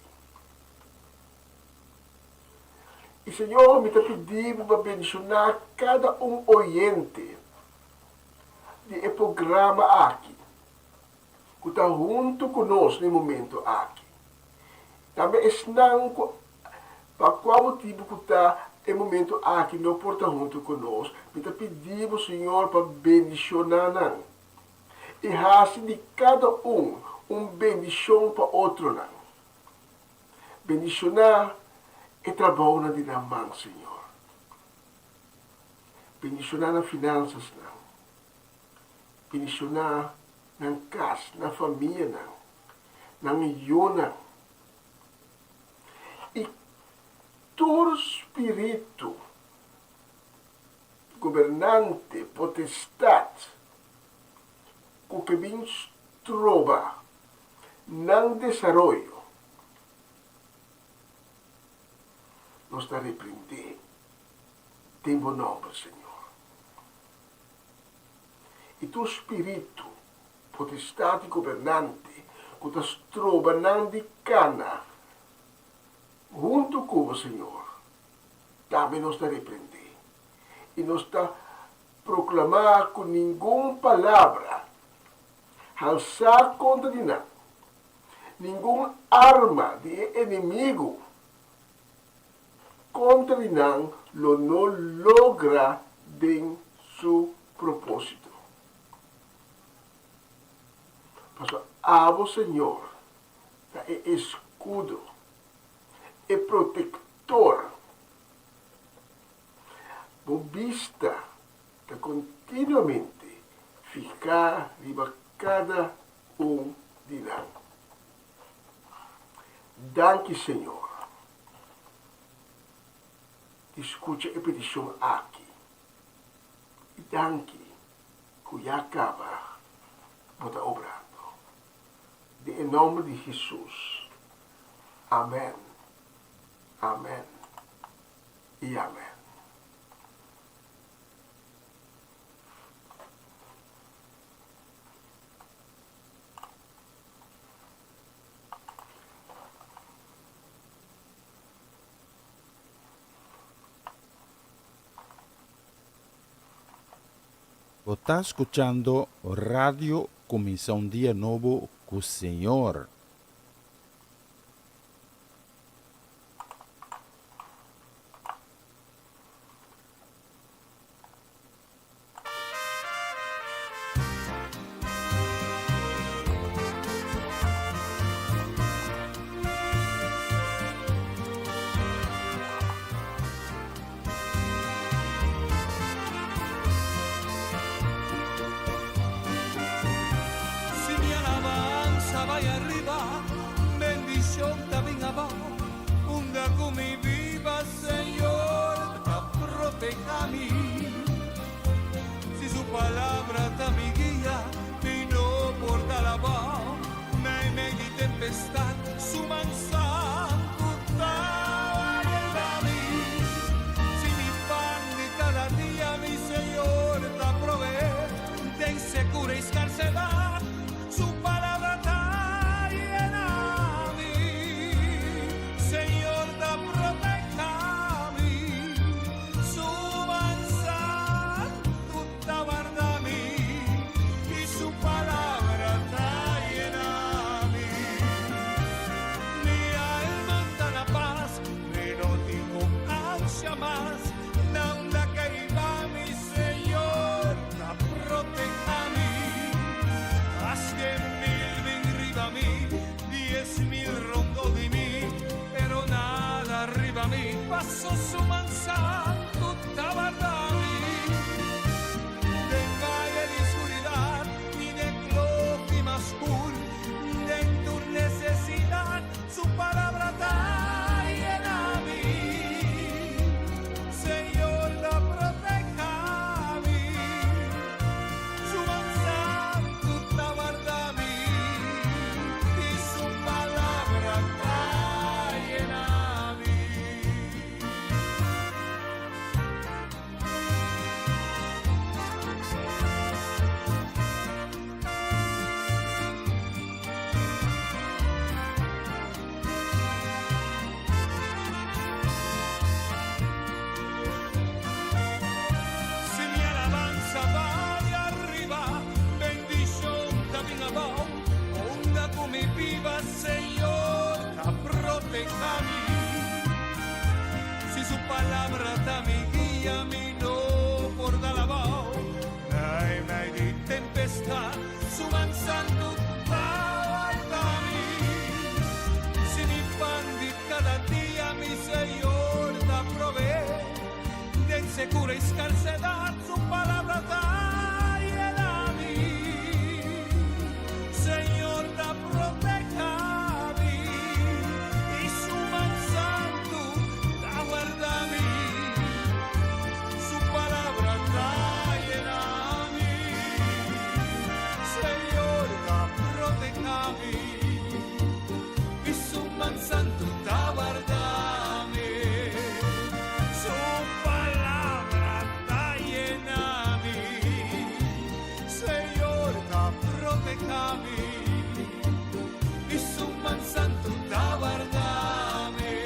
S10: E Senhor, me pedimos para abençoar cada oyente de programa aqui, que está junto conosco no momento aqui. Também estão, para qual motivo que está no momento aqui, não porta junto conosco. Me pedimos, Senhor, para abençoar e fazer de cada bendição para outro não. Bendicionar e trabalho na dinamang, Senhor. Bendicionar na finanças não. Bendicionar na casa, na família não. Na iyon não. E todo espírito, governante, potestade, que vem trova ng desarrollo, nos está repreender. Tem bom nome, Senhor. E tu espírito, potestade governante, que te trova ng di cana, junto com o Senhor, também nos está repreender. E nos está proclamar com nenhuma palavra alçar contra de nada. Nenhuma arma de inimigo contra de nada lo não logra de seu propósito. Mas o Senhor é escudo, é protector, vista que continuamente ficar riba cada de nós. Danke, Senhor. Escute a petição aqui. E danke que já acaba de obrando. Em nome de Jesus. Amém. Amém. E amém.
S4: Está escuchando Radio Comienza un Día Nuevo con Señor.
S5: Vaya arriba, bendición también abajo, hunda con mi viva, Señor, proteja a mí. Si su palabra está mi guía, y no porta la voz, me di tempestad, su manzana, a mí. Si mi pan de cada día, mi Señor, te provee, de insegura y escarcedad, su palabra está passo su manzana tutta guardami de valle de oscuridad y de cloque más oscuro de tu necesidad su palabra está llena a mí Señor la proteja a mí su manzana tutta guardami y su palabra está llena a mí. palabra mi guía, mi no por dalabao. Nay di tempestad, su mansanto guardami. Si mi pan di cada día mi Señor da provee, de insegura escarcedad su palabra da mí. Señor da protejami y su mansanto da guardami. Su palabra da mí. Señor da protejami y su mansanto da guardami. Su palabra da mí. Señor da protejami y su mansanto da guardami.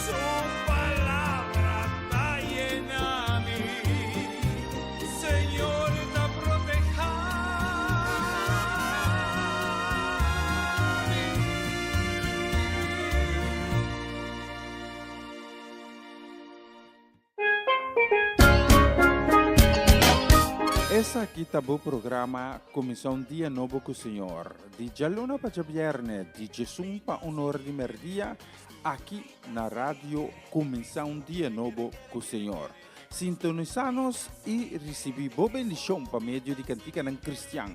S5: Su palabra da mí. Señor da protejami.
S4: Essa aqui tá o programa Comissão Dia Novo com o Senhor. De Jaluna para Viernes, de Jesus para Honor de Merdia, aqui na rádio Comissão Dia Novo com o Senhor. Sintonizanos e recebi boa bendição para meio de cantiga não cristã.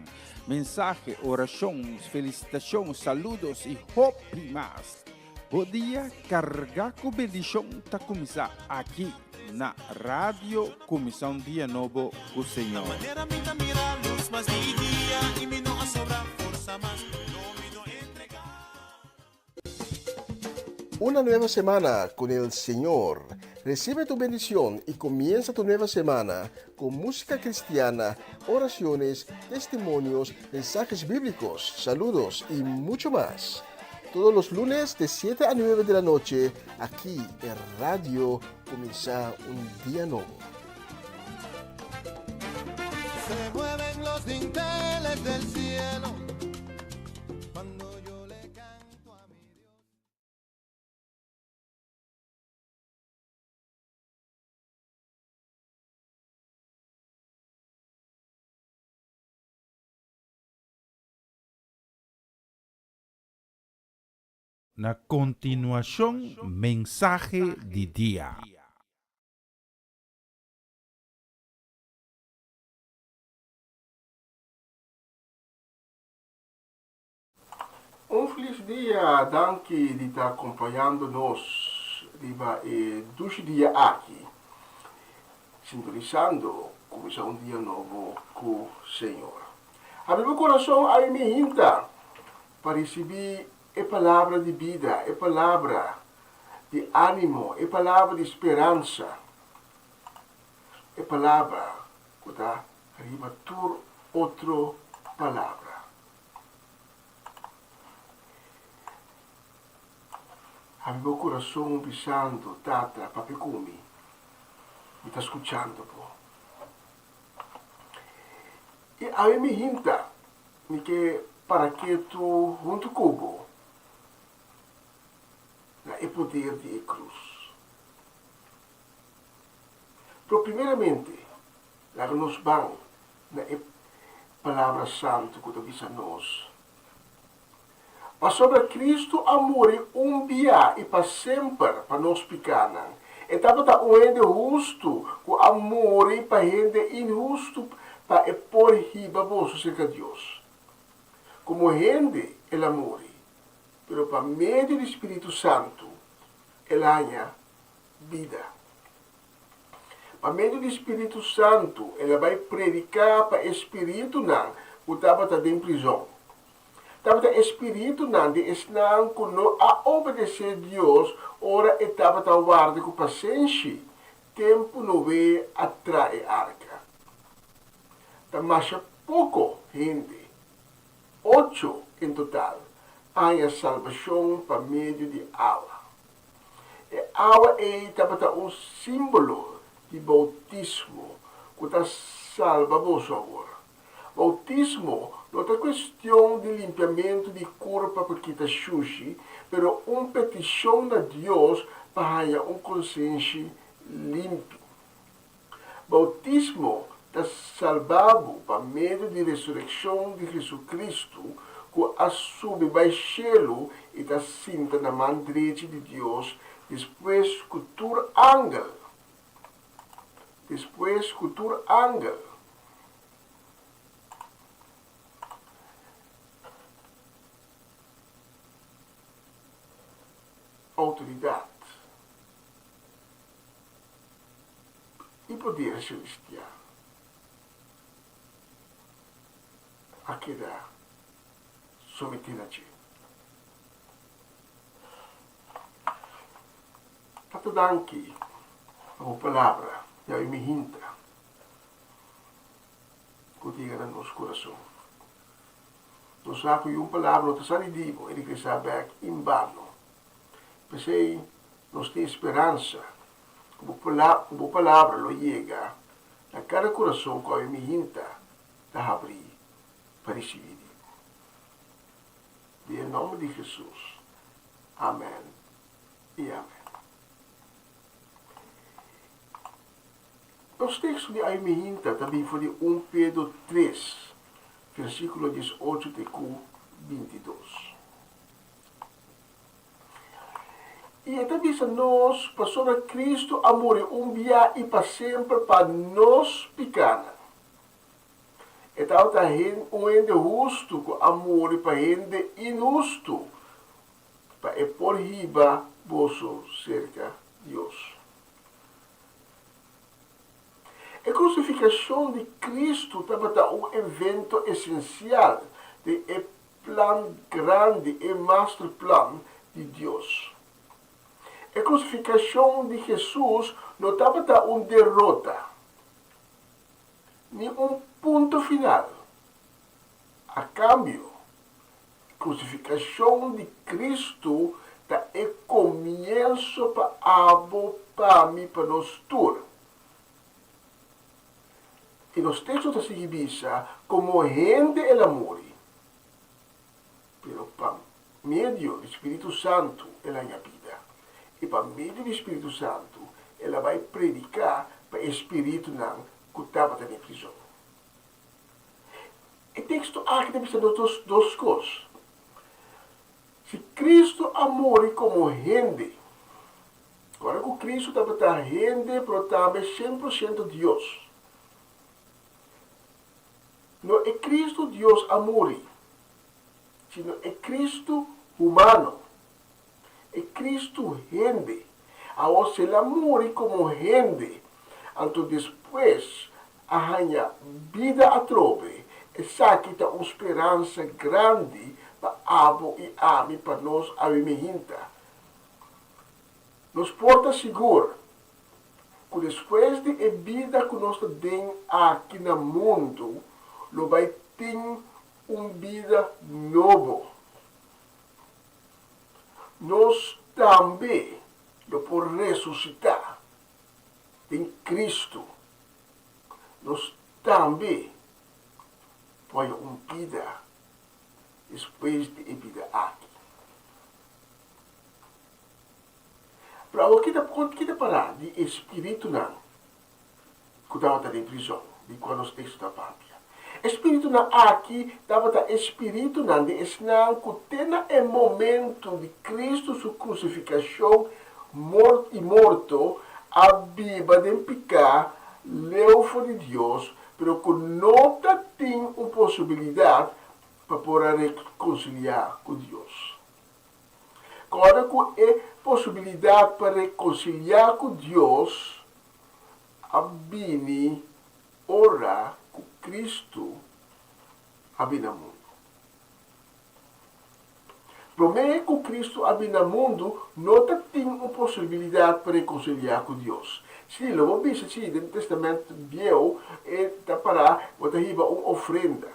S4: Mensagem, orações, felicitações, saludos e hope mais. Bom dia, carregar com bendição tá começar aqui na rádio Comissão Dia Novo com o Senhor.
S10: Una nueva semana con el Señor. Recibe tu bendición y comienza tu nueva semana con música cristiana, oraciones, testimonios, mensajes bíblicos, saludos y mucho más. Todos los lunes de 7 a 9 de la noche, aquí en Radio Comienza un Día Nuevo.
S9: Se mueven los dinteles del cielo cuando yo le canto a mi Dios.
S4: Na continuação, mensagem de dia.
S10: Um feliz dia, danke de estar acompanhando nós, riba e dos dias aqui, sintonizando Comissão Dia Novo com o Senhor. Abre meu coração a minha hinta para receber a palavra de vida, a palavra de ânimo, a palavra de esperança, a palavra que está arriba por outra palavra. Abre meu coração pensando, tata, papicumi, me está escutando, pô. E aí me hinta, que para que tu junto cubo, o poder de cruz. Pero primeiramente, lá nos vamos na palavra santa que diz a nós. Mas sobre Cristo amor um dia e para sempre para nós pecados. E estava um ende justo, com amor e para gente injusto para por riba vosso cerca de Deus. Como gente el amor, pero para meio do Espírito Santo, ele ganha vida. Para meio do Espírito Santo, ele vai predicar para o Espírito não, que estava em prisão. Estava o Espírito não, de ensinar a obedecer a Deus, ora estava a guardar com paciência, tempo não vê atrai arca. Mas pouco gente, 8 em total, há a salvação para meio de água. E água estava um símbolo de bautismo, que está salva vos agora. Bautismo não é questão de limpiamento de corpo para quitar sushi, mas uma petição a Deus para consciência limpa. Bautismo está salvado por meio da ressurreição de Jesus Cristo, que assume baixelo e está cinta na mão direita de Deus, depois que o ángel. Autoridade e poder celestial a quedar submetida a ti. Tato danki a palavra e a imihinta que diga no nosso coração. Nós saco uma palavra não está digo ele que sabe em vano. Pensei, nós temos esperança que a palavra lo chega a cada coração que a imihinta da abrir para receber. Em nome de Jesus. Amém e amém. Os textos de Aimihinta também foi de 1 Pedro 3, versículo 18 de 22. E também nós, para Cristo, amor dia e para sempre para nós pecados. Então, um ente justo com amor para gente injusto, para por riba vosso cerca Deus. A crucificação de Cristo estava um evento essencial de plano grande e master plan de Deus. A crucificação de Jesus não estava uma derrota, nem um ponto final. A cambio, a crucificação de Cristo é o começo para mim, para nós todos. E nos textos da Sigibisa, como gente el amor, pero para meio do Espírito Santo, ela é a vida. E para meio do Espírito Santo, ela vai predicar para o Espírito não, que estava na prisão. O texto aqui deve ser duas coisas. Se Cristo amor como gente, agora que Cristo estava gente, pero também 100% Deus. Não é Cristo Deus amor, sino é Cristo humano. É Cristo gente. Agora, se ele amor como gente, então depois arranha vida a trove, essa que está uma esperança grande para abo e ami para nós a viminta. Nos porta seguro que depois de a vida que nós temos aqui no mundo, lo vai ter uma vida nova. Nós também lo por ressuscitar em Cristo. Nós também podemos uma vida depois de vida aqui. Para o que está parar de espírito não, que estava em prisão, de quando os textos da pátria. Espírito não aqui estava espírito não de esnar que tem o momento de Cristo sua crucificação morto a viva de pecar leuvo de Deus, pero que não tem uma possibilidade para poder reconciliar com Deus. Agora que é possibilidade para reconciliar com Deus, a bini ora com Cristo habita no mundo. Por meio que Cristo habita no mundo, não tem uma possibilidade para reconciliar com Deus. Se lo vemos assim, no Testamento Velho, está para botar uma ofrenda.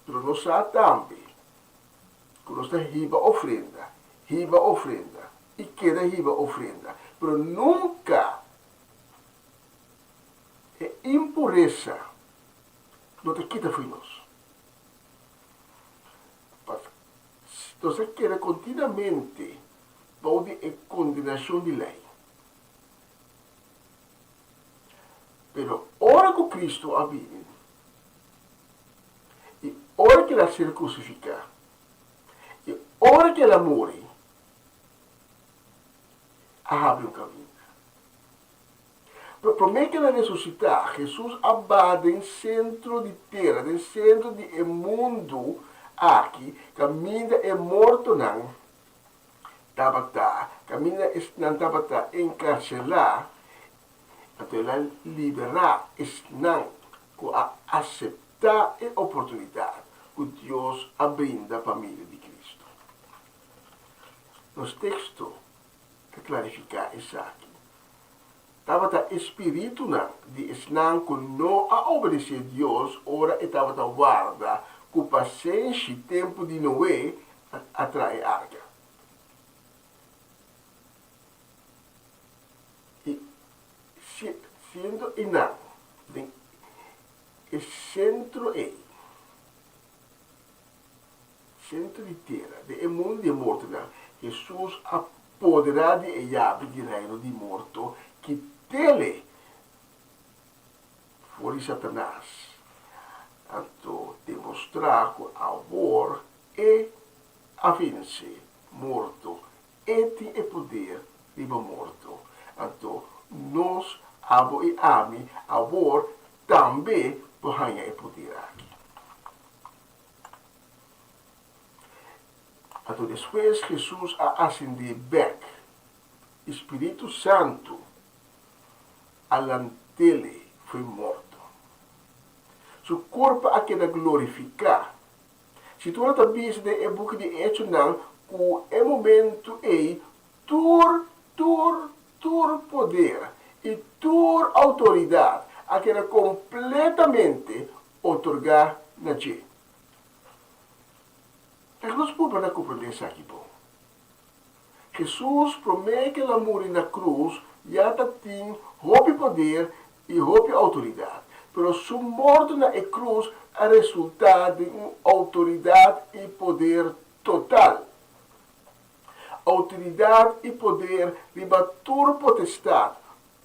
S10: Mas não sabe também que nós riba ofrenda, e queda riba ofrenda. Mas nunca é impureza não te quita foi nós. Então, queda continuamente pode condenação de lei. Pero ora que Cristo vive, e ora que ela ser crucificada, e ora que ela morre, abre um caminho. Por meio que ela ressuscitar, Jesus abade em centro de terra, em centro de mundo aqui, caminha é morto não, caminha não estava encarcelar, então ela liberar, não, com a aceitar a oportunidade que Deus brinda à família de Cristo. Nos textos que clarificar isso aqui, estava o espírito de não que não a obedecer a Deus, ora estava a guarda com paciência e tempo de Noé atrai arca. E sendo não, o centro de terra, de mundo de morto, Jesus apoderado de Yahweh de reino de morto, que dele foi Satanás. Então, demonstrar que o amor é a vencer morto, e tem o poder de morto. Então, nós, abo e ami, amor também ganha o poder aqui. Então, depois Jesus ascendeu back, Espírito Santo, alantele foi morto. Seu corpo aqui na glorificar. Se tu não viste o book de Hechos, o momento é tur poder e tur autoridade aqui na completamente otorgar na gente. É que nós podemos compreender isso aqui, bom. Jesus promete que ele morre na cruz, já tem roupa poder e roupa autoridade. Pero sua morte na cruz é resultado de uma autoridade e poder total. Autoridade e poder riba tur potestade,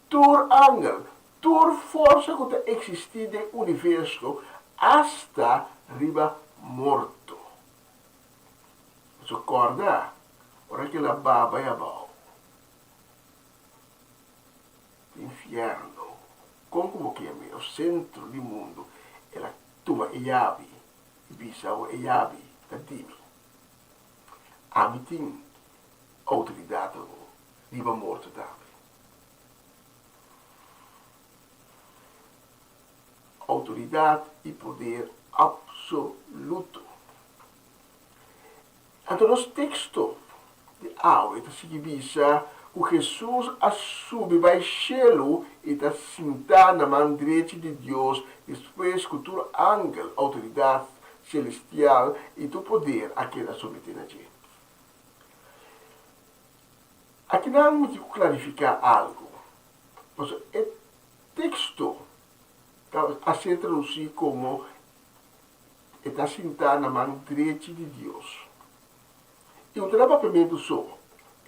S10: tur ángel, tur força que existe no universo, hasta riba morto. Você acorda? Ora que la baba é abaixo. Inferno. Como que é o centro do mundo, ela toma Yahweh, e bisau Yahweh, da dimi. A tem autoridade, viva morto também. Autoridade e poder absoluto. Então, nos textos de Aue, está seguindo o Jesus assume vai cielo e está sentado na mão direita de Deus, depois que tu ángel, autoridade celestial e tu poder aquela submeter a gente. Aqui não me clarificar algo, mas o texto a ser traduzido como está sentado na mão direita de Deus. E o trabalhamento só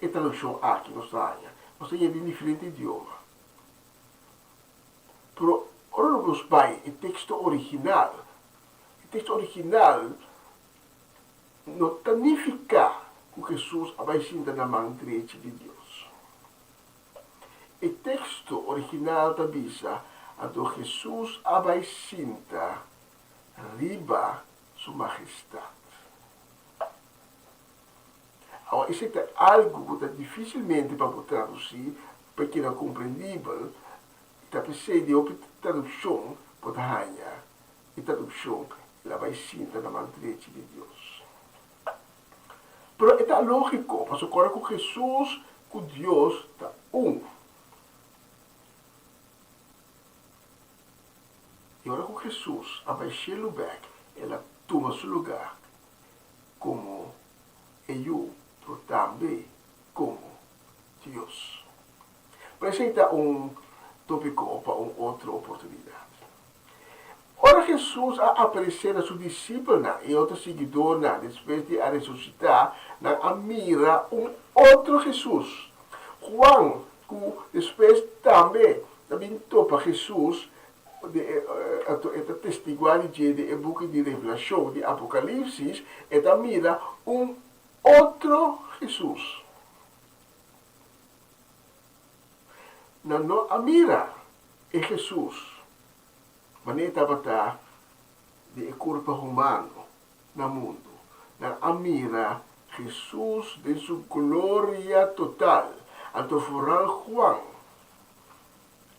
S10: é tradução aqui na Austrália, mas é em diferente idioma. Pero, ora nos vai o texto original não significa que Jesus vai sentar na mão direita de Deus. O texto original avisa a Jesus vai sentar riba sua majestade. Agora, isso é algo que dificilmente para traduzir, porque não é compreendível. Está pensando de outra tradução pode ganhar. E tradução ela vai sentar na mão direita de Deus. Mas é lógico, mas agora com Jesus, com Deus, está E agora com Jesus, vai ser lugar, ela toma seu lugar como eu, também como Deus. Apresenta tópico para uma outra oportunidade. Ora, Jesus apareceu a seu discípulo e outro seguidor, depois de ressuscitar, a mira outro Jesus. Juan, que depois também topa Jesus, é testiguar de book de Revelação, de Apocalipse, e mira outro Jesus. Não a mira é Jesus, mas nem estava de corpo humano no mundo. Não a mira Jesus de sua glória total. Então, Juan,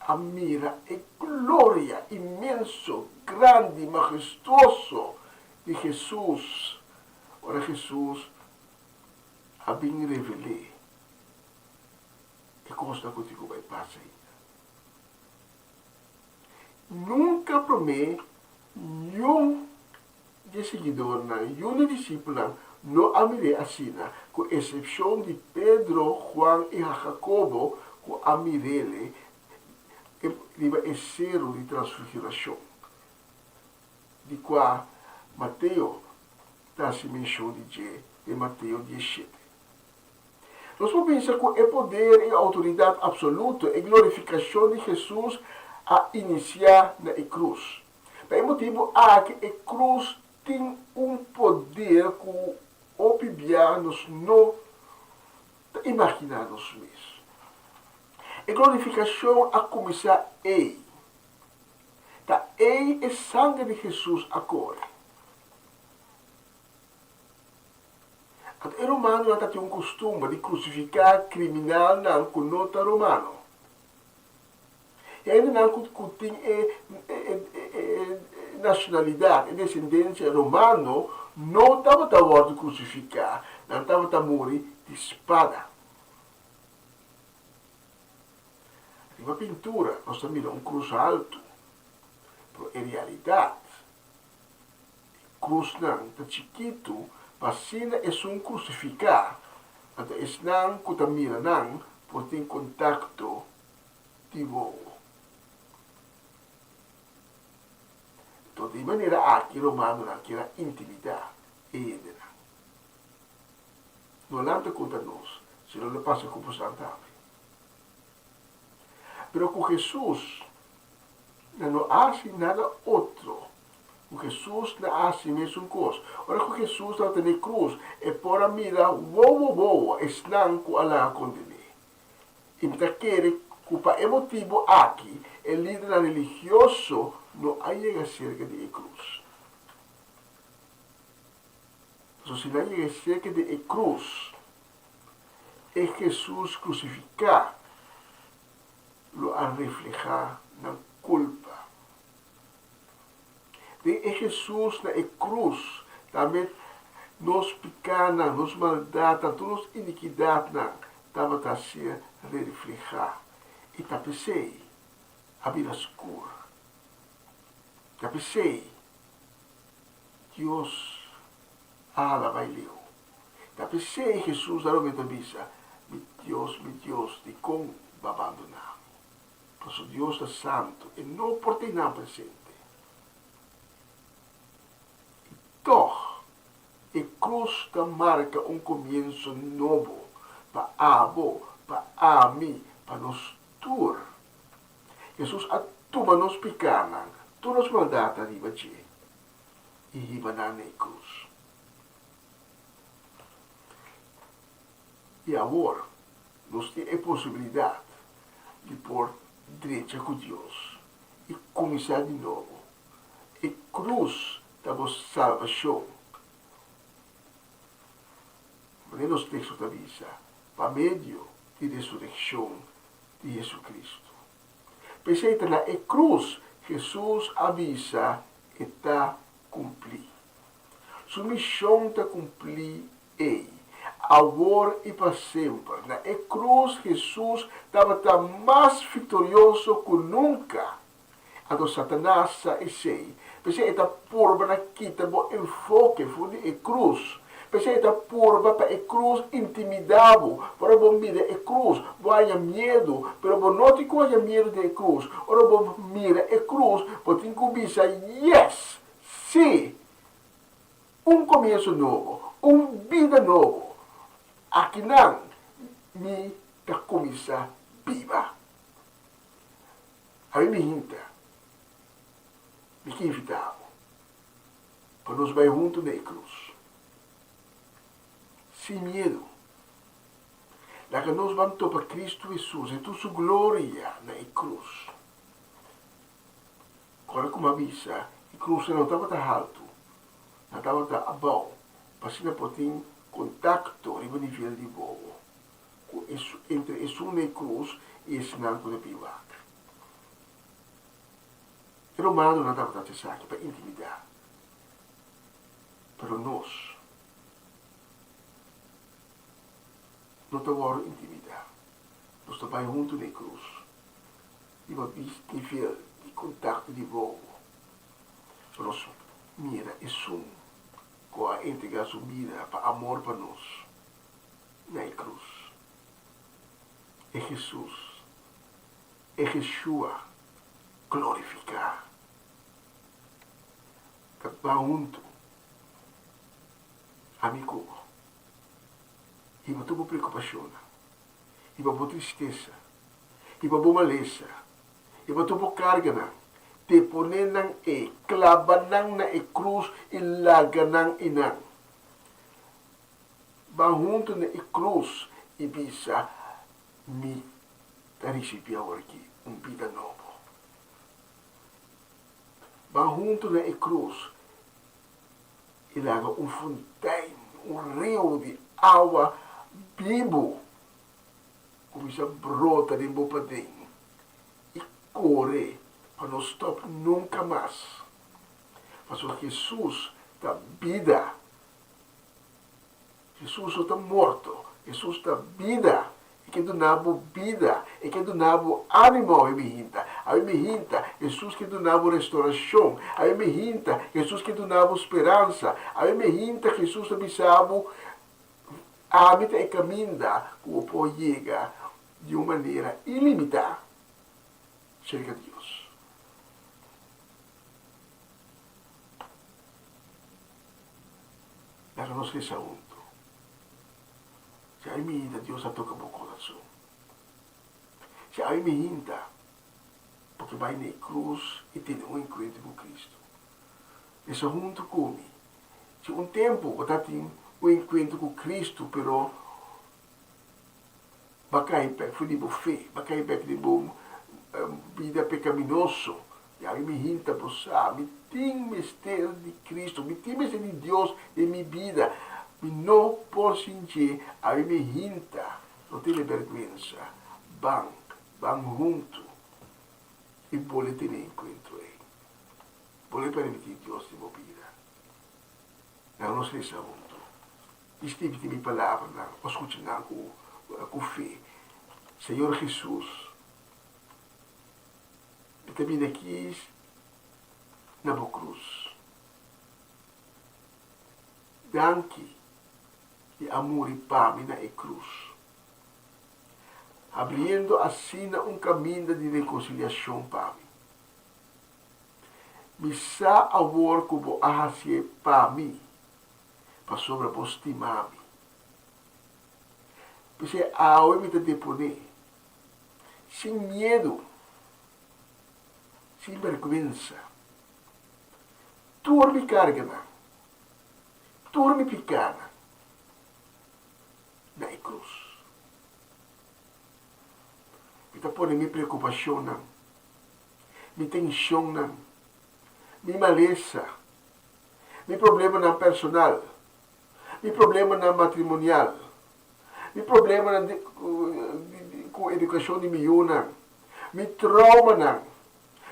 S10: a mira é glória imenso, grande, majestoso de Jesus. Ora, Jesus a bem revelado. Que coisa contigo vai passar ainda. Nunca promete nenhum de seguidor, nenhum discípulo, não amire assim, com exceção de Pedro, Juan e Jacobo, que amirele, que é zero de transfiguração. De qual Mateus está se mencionando de Mateus 17. Nós vamos pensar que é poder e autoridade absoluta e glorificação de Jesus a iniciar na cruz. Por motivo que a cruz tem poder que opibianos não imaginamos mesmo. A glorificação a começar aí. Aí é sangue de Jesus agora. O romano não tem costume de crucificar criminal não com nota romano. E ainda não tem nacionalidade e descendência romano, não estava a crucificar, não estava a morrer de espada. Uma pintura, nós miramos cruz alto, mas em realidade, cruz não está chiquito, vacina é um crucificar. Então, es não que está mirando, por ter contato de voo. Então, de maneira aqui, romano não quer intimidade. E não nada contra nós, se não passa como santável. Pero com Jesus, não há nada outro. Com Jesus não há mesmo coisa. Ora, com Jesus está na cruz, é por a mira, uou, é não que ela condena. Então, quer que para emotivo aqui, o líder religioso não chega cerca de cruz. Então, se não chega cerca de cruz, é Jesus crucificado, lo a reflejar na culpa. É Jesus na cruz, também nos pecados, nos maldades, todas as iniquidades, estava a ser reflejar. E tapecei a vida escura. Tapecei, Deus, vai leu. Tapecei, Jesus, a momento avisa, meu Deus, de como abandonar. Pois o Deus é santo e não por ter nada presente. Então, a cruz marca começo novo para mim, para nós todos. Jesus atuma nos pecados, todas as maldades arriba de e riba na cruz. E agora, nós temos a possibilidade de pôr direita com Deus e começar de novo. A cruz da vossa salvação. Mas nos textos da Bíblia, para meio de ressurreição de Jesus Cristo. Pensei na cruz, Jesus avisa que está cumprido. Sua missão está cumprida aí. Agora e para sempre. Na cruz, Jesus estava mais vitorioso que nunca. Então, Satanás é sei. Pensei que porba na quita, o enfoque foi a cruz. Pensei que porba para a cruz intimidado. Para o mira a cruz, vai medo. Pero não te coja medo da cruz. Ora, o mira a cruz, porque tem yes, sim. Começo novo, vida novo. Aqui não, me da começar viva. Aí me hinta, me que invitava, para nos vai junto na cruz, sem medo. Lá que nós vamos para Cristo Jesus, e sua glória na cruz. Agora como avisa, a cruz não estava tão alto, não estava tão abaixo, para se não poder contato a nível de voo, entre isso na cruz e esse nanco de pivac. O romano não estava tão saque para intimidar, pero nós não estamos intimidar, nós estamos junto na cruz, e vamos nível de contato de voo. Nós mira isso com a entregar sua vida para amor para nós na cruz. É Jesus, é Yeshua glorificar. Que vai junto, amigo, e para tua preocupação, e para tua tristeza, e para tua maleza, e para tua carga, te ponen e clavan na cruz e lagan inang. Ba junto na cruz e bisa mi tarisipia aqui vida novo. Ba junto na cruz e laga fontaine, rio de água vivo, começa brota de bopadem e corre. Para não stop nunca mais. Mas o Jesus da vida. Jesus está morto. Jesus da vida. E que do nabo vida. E que do nabo ânimo a me hinta. A me hinta Jesus que do nabo restauração. A me hinta Jesus que do nabo esperança. A me hinta Jesus da bisabo a mita e caminha como pode chegar de uma maneira ilimitada cerca de Deus. Para nós que junto. Se aí me hinta, Deus a toca meu coração. Se aí me hinta, porque vai na cruz e tem encontro com Cristo. Isso junto comigo. Se tempo eu tenho encontro com Cristo, pero vai cair perto de fé, vai cair perto de vida pecaminoso. E aí me hinta, me tem mistério de Cristo, me tem mistério de Deus em minha vida. Me não posso sentir, aí me hinta, não tem vergonha. Vão junto e vou ter encontro aí. Vou permitir Deus em minha vida. Não nos deixa junto. Estive de minha palavra, escute com fé. Senhor Jesus, eu também aqui na cruz. Danke de amor e paz na cruz. Abrindo assim caminho de reconciliação para mim. Me sa amor como a fazer para mim, para sobrepostimar-me. Porque a eu me deponer, sem medo, sem vergonha. Tu me carga, tu me picana na cruz. Me tá pondo minha preocupação, minha tensão, minha maleza, meu problema na personal, meu problema na matrimonial, meu problema com educação de minha, meu trauma,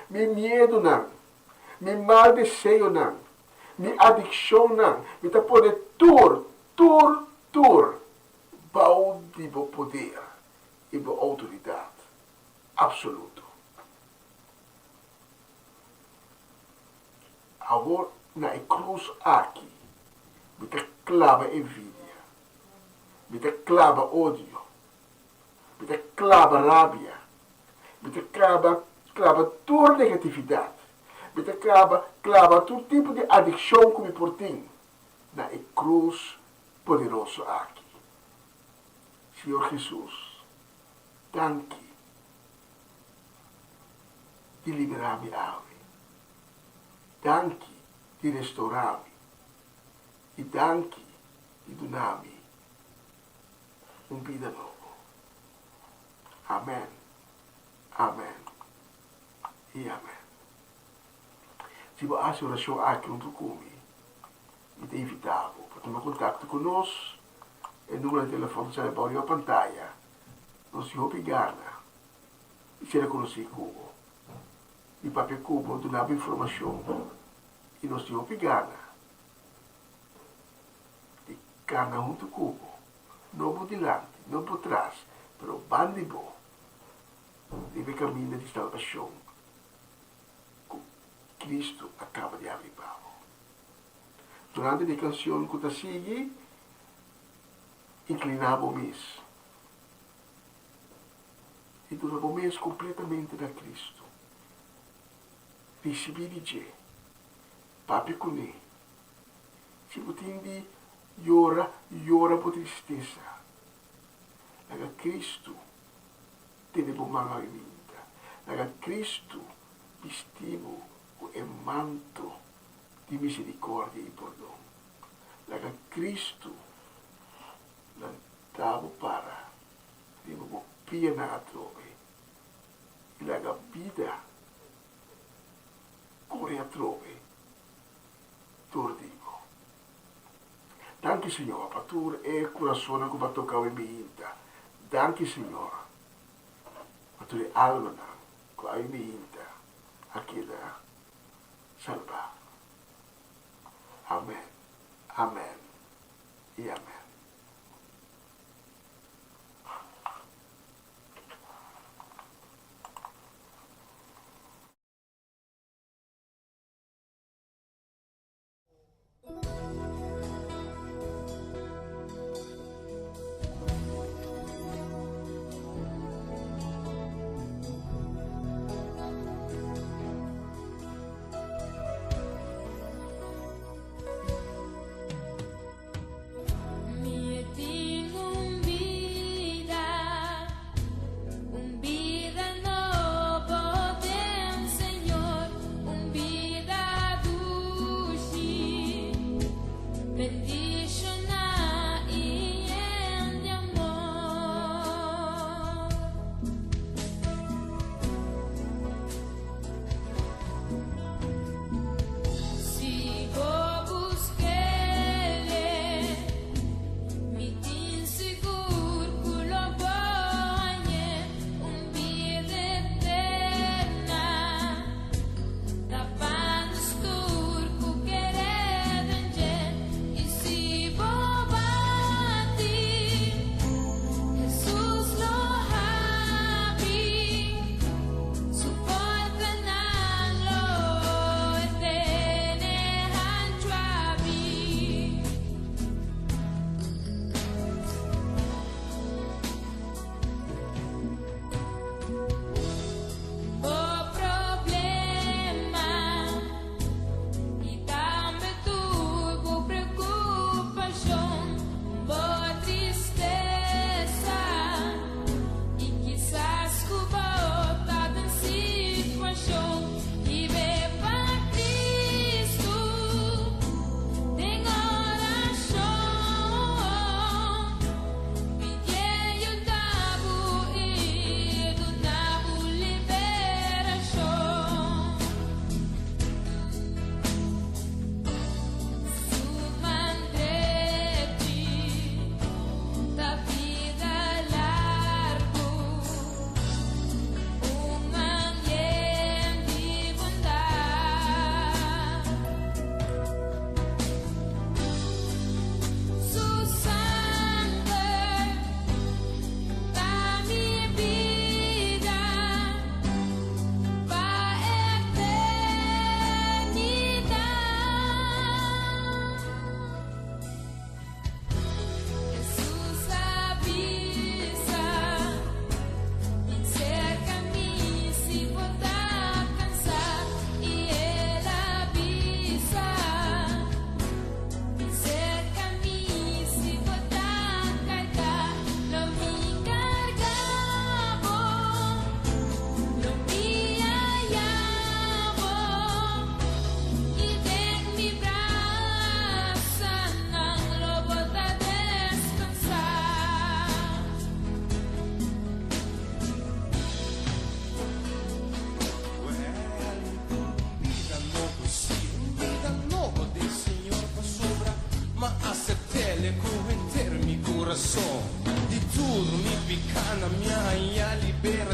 S10: meu medo, meu mal desejo, minha adicção, me tá pondo tur, balde do poder e da autoridade absoluto. Agora, na cruz aqui, me tá clava envidia, me tá clava ódio, me tá clava rabia, me tá clava toda negatividade, me tá clava todo tipo de adicção que me portem na cruz poderoso aqui. Senhor Jesus, danki di liberarmi avi, danki di restaurarmi, e danki di donarmi un vita nuovo. Amen, amen e amen. Se você acha oração aqui junto comigo, e te invitavo para tomar contato conosco, o número de telefone será na pantalla. Nós se obrigamos e será conhecido como. E para como donava informação e nós se obrigamos de cada junto como, não por delante, não por trás, mas bandibo deve caminhar de salvação que Cristo acaba de abrir. Durante a canção que está seguindo, inclinava-me e durava-me completamente da Cristo. Recebi de Deus, papi com ele. Se você llora por tristeza, laga Cristo tem bom manga em vida. Laga Cristo vestivo o manto di misericordia e perdão. Laga Cristo lantavo para devo piena a trove. E laga vida corre a trove. Tordivo. Danke Signore, per tu è il corazzone che va a toccare in vita. Danke Signore, per tu è alma che hai in vita a chiedere salva. Amen, amen e amen.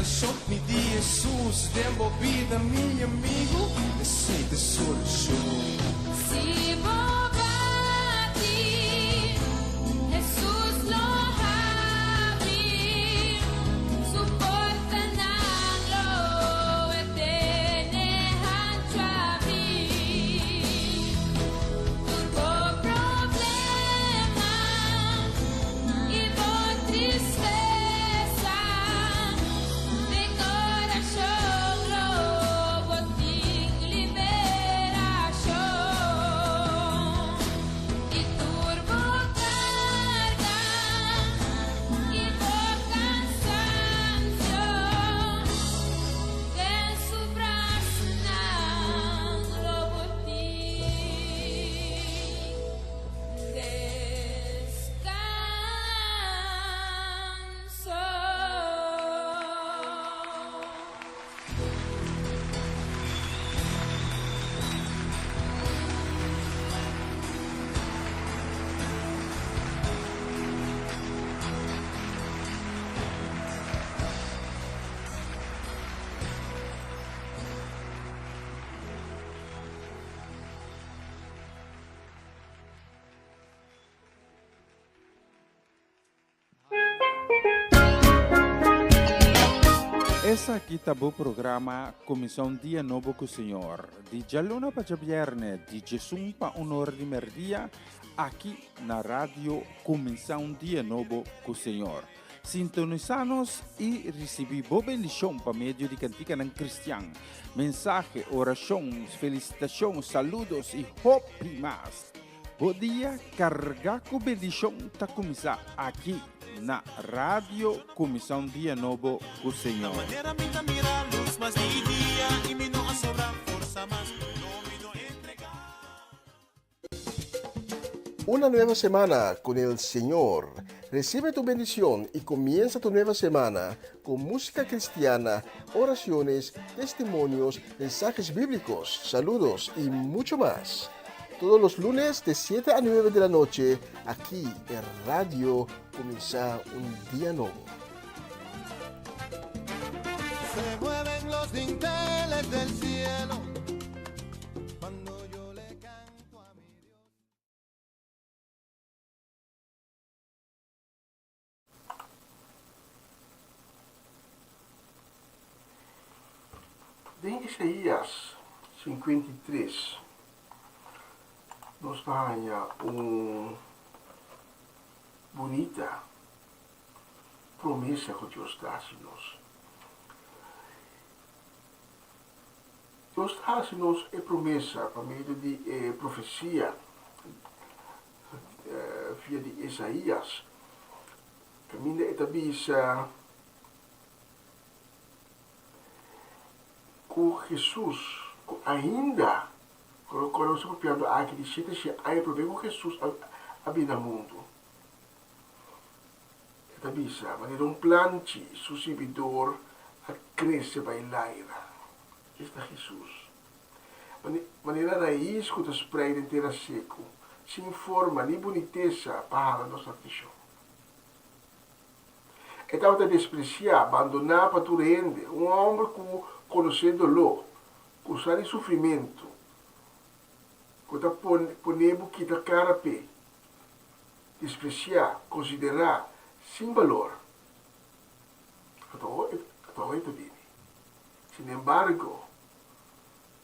S9: coração de Jesus, devolvida, meu amigo, esse tesouro show.
S11: Si bobati, Jesus lo habi, suporta ng lo etenehan chabi. Turbo problema, ibo tristeza, de coração lo boting liberação. Y turbo carga, ibo cansancio, de su braço nang lo boting descanso.
S4: Essa aqui tá o programa Comissão Dia Novo com o Senhor. De Jaluna para Viernes, de Jesus para Honor de Merdia, aqui na rádio Comissão Dia Novo com o Senhor. Sintonizanos e recebi boa bendição para meio de cantica ng Cristian. Mensagem, orações, felicitações, saludos e hope mais. Bom dia, carga com bendição tá começar aqui na rádio Comissão Dia Novo com o Senhor.
S10: Una nueva semana con el Señor. Recibe tu bendición y comienza tu nueva semana con música cristiana, oraciones, testimonios, mensajes bíblicos, saludos y mucho más. Todos los lunes de 7 a 9 de la noche, aquí en Radio Comienza un Día Nuevo.
S9: Se mueven los dinteles del cielo cuando yo le canto a mi Dios.
S10: De Isaías 53 nos ganha bonita promessa que Deus dá-nos. Deus dá-nos a promessa por meio de profecia via de Isaías. Caminha e tabisa com Jesus, ainda quando estamos piando aqui de chita se aí problema com Jesus abi no mundo. Esta bisa, maneira plante su servidor a crescer bailaira. Este é Jesus. Maneira raiz que te spreida inteira seco, sem forma nem boniteza para a nossa aflição. Então te despreciar, abandonar para tu rende, homem que conhecendo-lo, com o sofrimento, que está ponendo que está cara pé, despreciar, considerar sem valor. Até isso vive. Sin embargo,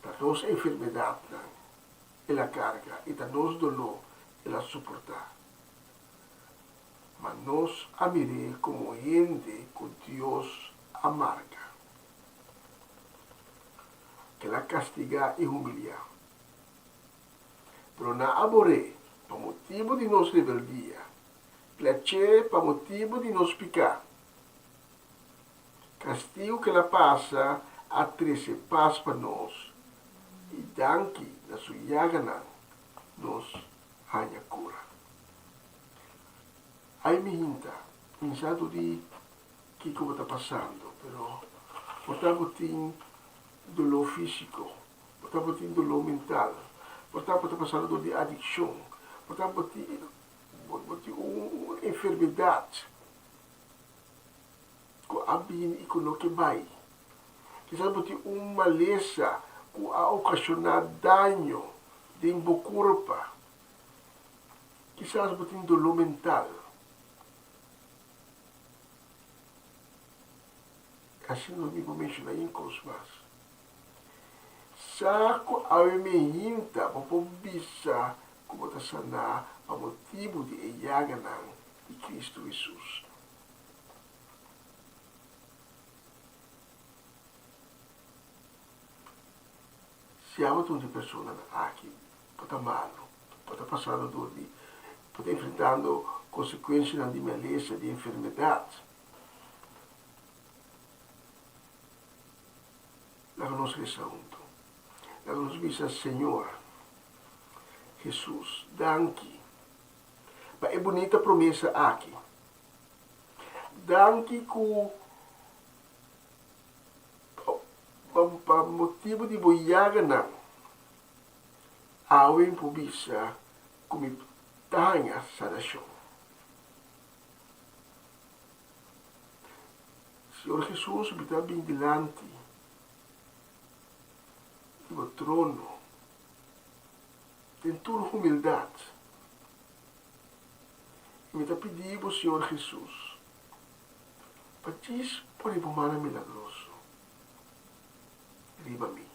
S10: a nossa enfermidade, ela carga, e a nosso dolor, ela suportar. Mas nós amirei como gente que Deus amarga, que ela castiga e humilha. Pero na aboré, por motivo de nossa rebeldia, placer por motivo de nos pecar. Castigo que ela passa a trazer paz para nós, e danke na sua llaga nos hanya cura. Aí me hinta, pensando de que como está passando, pero portanto tem dolor físico, portanto tem dolor mental, portanto está passando de adicção, portanto tem uma enfermidade. abin ikuno kibay. Quizás buti malesa ku a ocasionar daño din bukurpa. Quizás buti dolo mental. Assim não me mencionar em cosmas. Sako awe mehinta papobisa kumata sana a motivo de iyaganang de Cristo Jesus. Siamo tutti persone aqui, pode malo, pode passar dor, pode enfrentando consequências de maleza, de enfermidade. Lava-nos ressalto. Lava-nos visa, Senhor Jesus, danke. Mas é bonita promessa aqui. Danke com pa motivo de boiaga não. Awen po bisa kumitahanga sa nasyon. Senhor Jesus, bita bingilante do trono, tem toda humildade. E me pedimos, Senhor Jesus, para ti por humana milagroso, riba mim.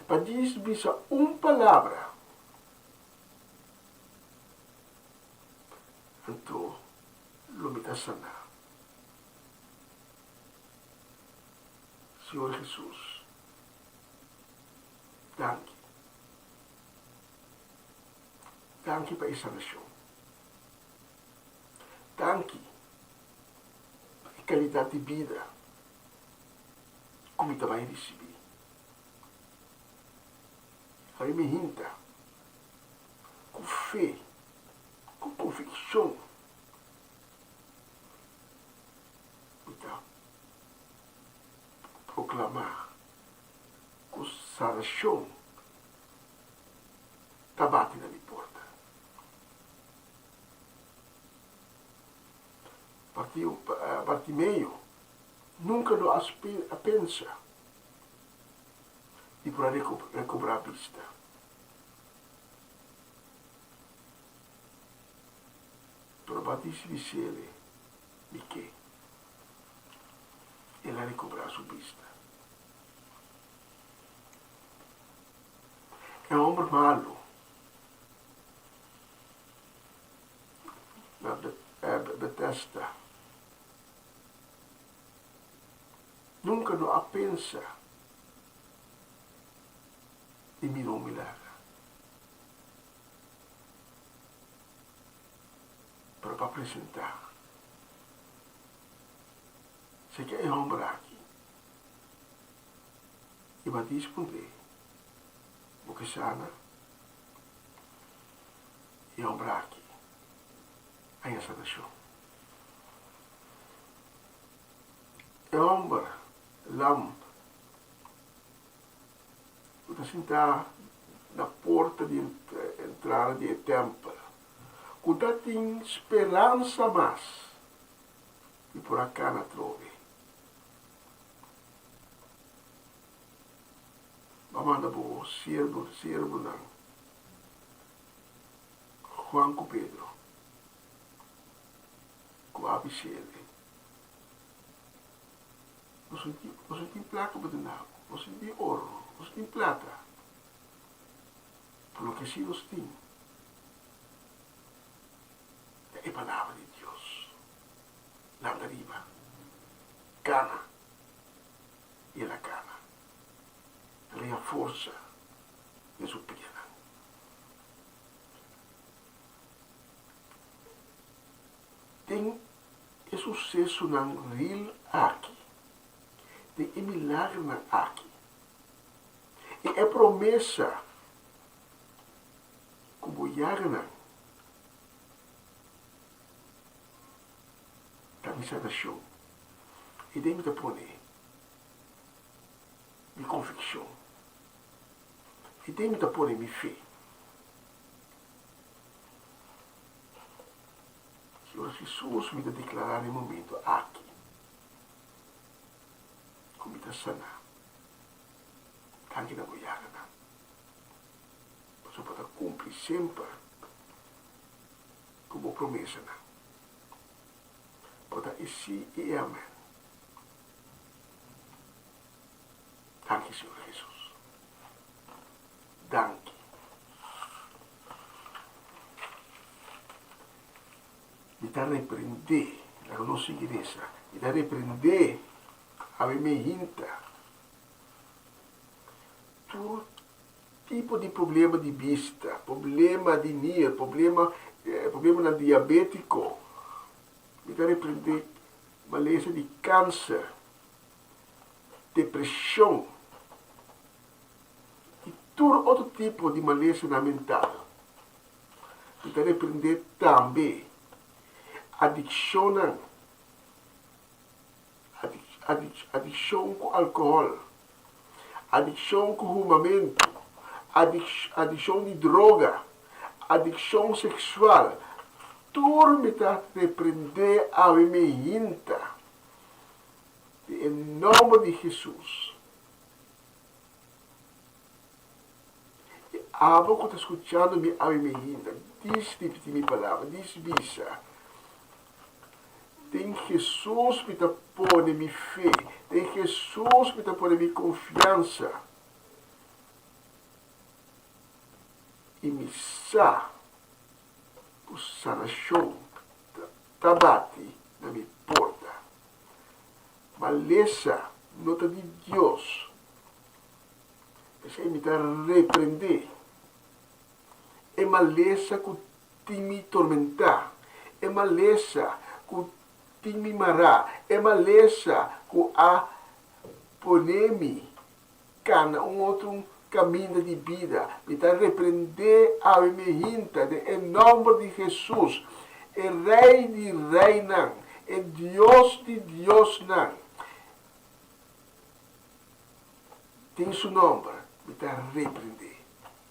S10: Para ti bisa palavra, então, lumita sana. Senhor Jesus, danke. Danke para essa nação. Danke para a qualidade de vida como vai receber. Aí me hinta com fé, com convicção. Então, proclamar com sanação está batendo na minha porta. Bartimeu nunca lo pensa de poder recobrar a vista. Pero Batista disse ele, de que ele vai recobrar sua vista. É um homem malo. Na Betesda. Nunca não a pensa de mirar um milagre. Para apresentar. Se quer homem aqui. E vai responder. Porque sana. E homem aqui. Aí essa nação. É homem. Lam, você sentar na porta de entrada do templo, quando tem esperança mais, e por acá na trove. Vamos andar por servo não. Juan com Pedro, com a Abicele. Você tem placa para dar, você tem ouro, você tem plata. Por lo que sim nós temos. É a palavra de Deus. Lá da riba. Cana. E ela cana. Ela é a força de sua pena. Tem esse sucesso na real aqui. Tem milagre aqui. E é promessa como Yagna da missa da show. E deve te pôr minha convicção. E deve te pôr minha fé. Senhor Jesus me declarar em momento aqui. mita sana. Kanji na goyaga na. Paso para cumprir sempre como promessa na. Para esse e amém. Danke, Senhor Jesus. Danke. Me dá repreender na nossa igreja. Me dá repreender a minha hinta. Todo tipo de problema de vista, problema de nia, problema na diabético. Me dá repreender maleza de câncer, depressão e todo outro tipo de maleza mental. Me dá repreender também adicção com álcool, adicção com fumamento, adicção de droga, adicção sexual. Tudo me dá repreender a minha inta. Em nome de Jesus. E a pouco está escutando a minha inta. Diz minha palavra, diz visa. Tem Jesus que está pondo minha fé. Tem Jesus que está pondo minha confiança. E me sa por sanação bate na minha porta. Maleza nota de Deus. Essa me dá repreender. É maleza que te me tormentar. É maleza que te me marar. É maleza que a poner-me cana outro caminho de vida. Me dá repreender a minha hinta em nome de Jesus. É Rei de Rei não. É Deus de Deus não. Tem seu nome. Me dá repreender.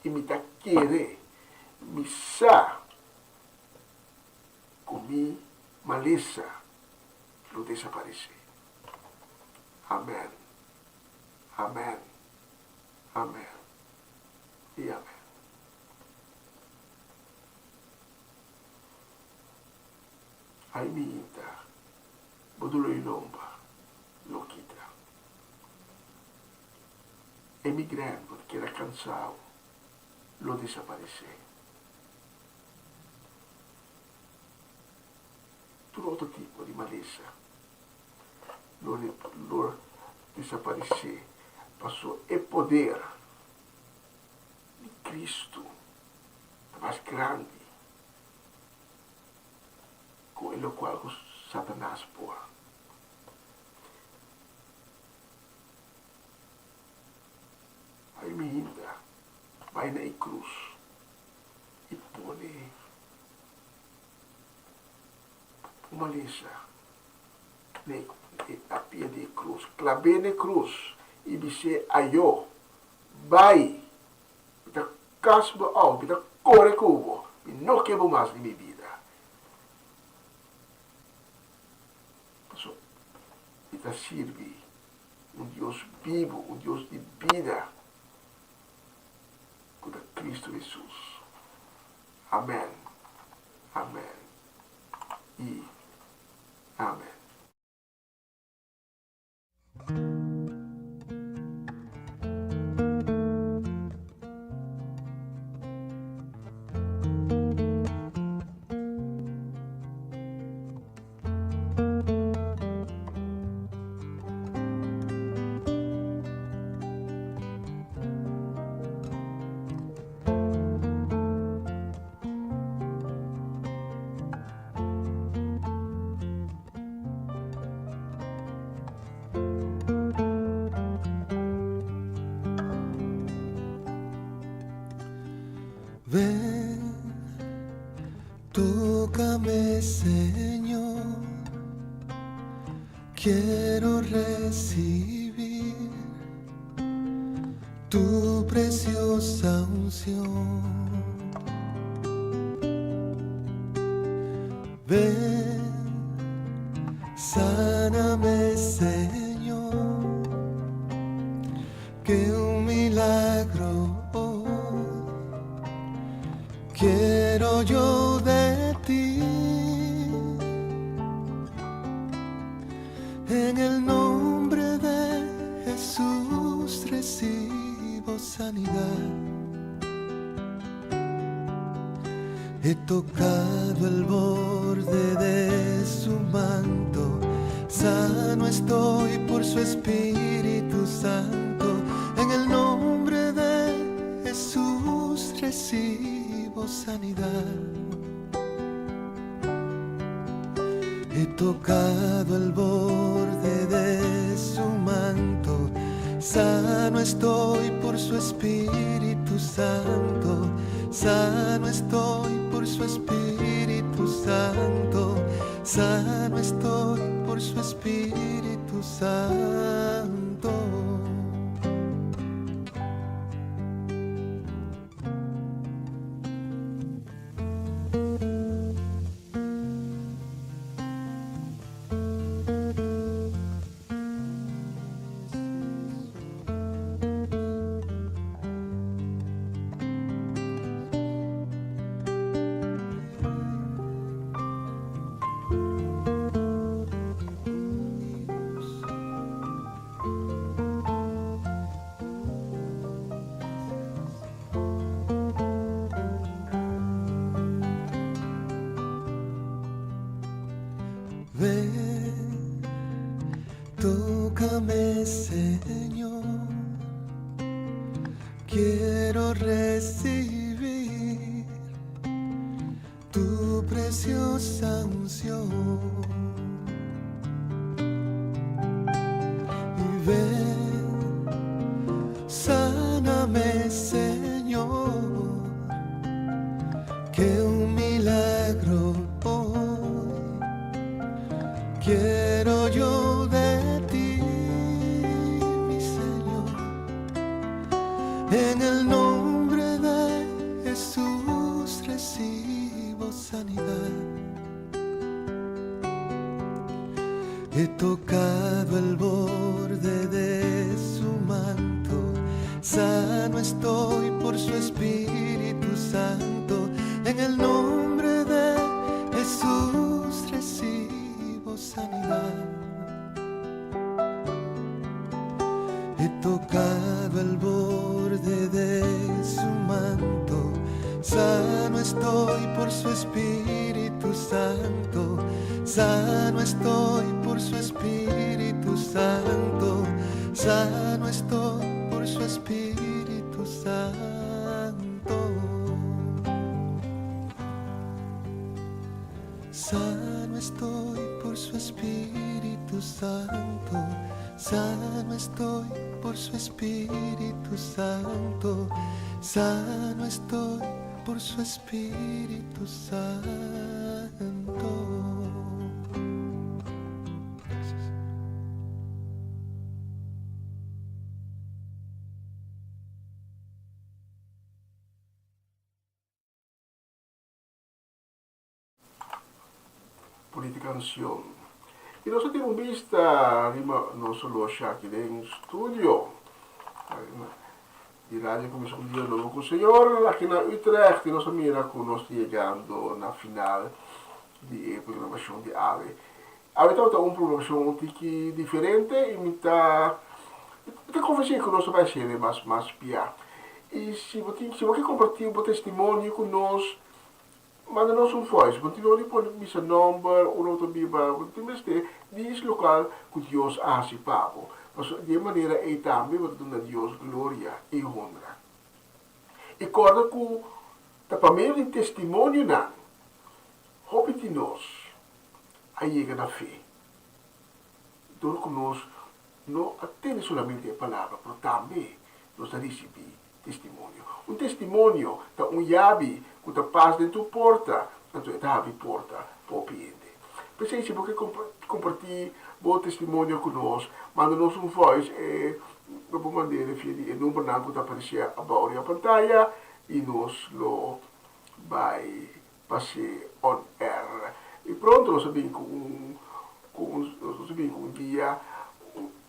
S10: E me dá querer. Me sa comi maleza lo desaparecer. Amém. Amém. Amém. E amém. Aí me inta. Bodulo e lomba. Lo quita. Emigrando porque era cansado. Lo desaparecer. Todo outro tipo de maleza. Lo desaparecer. Passou o poder de Cristo mais grande com o qual Satanás pôr. Aí me ainda vai na cruz e põe uma lixa na pia de cruz, clavei na cruz e disse a eu, vai, me casbo ao, me corre cubo, e não quero mais de minha vida. Passou, me serve Deus vivo, Deus de vida, com Cristo Jesus. Amém. Amém. E amém.
S9: Ven, tócame, Señor, quiero recibir tu preciosa unción. Ven, sáname, Señor, En el nombre de Jesús recibo sanidad. He tocado el borde de su manto, sano estoy por su Espíritu Santo. En el nombre de Jesús recibo sanidad. He tocado el borde de su manto, sano estoy por su Espíritu Santo. Sano estoy por su Espíritu Santo. Sano estoy por su Espíritu Santo. Ven, tócame, Señor. Quiero recibir tu preciosa unción. Y ven, sáname, Señor, que un milagro quiero yo de ti, mi Señor. En el nombre de Jesús recibo sanidad. He tocado el borde de su manto, sano estoy por su Espíritu Santo. En el nombre de Jesús recibo sanidad. He tocado el borde de su manto, sano estoy por su Espíritu Santo. Sano estoy por su Espíritu Santo. Sano estoy por su Espíritu Santo. Sano estoy por su Espíritu Santo. Sano estoy por su Espíritu Santo. Sano estoy por su Espíritu Santo.
S10: Canción. E nós temos vista não só aqui em estúdio, de rádio como um dia novo com o Senhor, aqui na Utrecht, e nós mira que nós chegando na final de programação de AVE. AVE está uma programação um pouco diferente, e está conversando com nós vai ser mais pior. E se você quer compartilhar o testemunho com nós, manda-nos voice, continua a pôr seu número, ou outro biba, diz local que Deus ha participado. Mas de maneira é também para Deus glória e honra. E corda que para meio de testemunho não, hope de nós a chegar na fé. Então que nós não atende somente a palavra, mas também nós recebemos testemunho. Um testemunho da chave que está passa dentro da porta, então é a porta para o cliente. Pensei, se você compartilhar o testemunho conosco, manda-nos voice e vamos mandar o número que está aparecendo abaixo na pantalla e nós lo vai passar on air. E pronto, nós sabemos que um dia,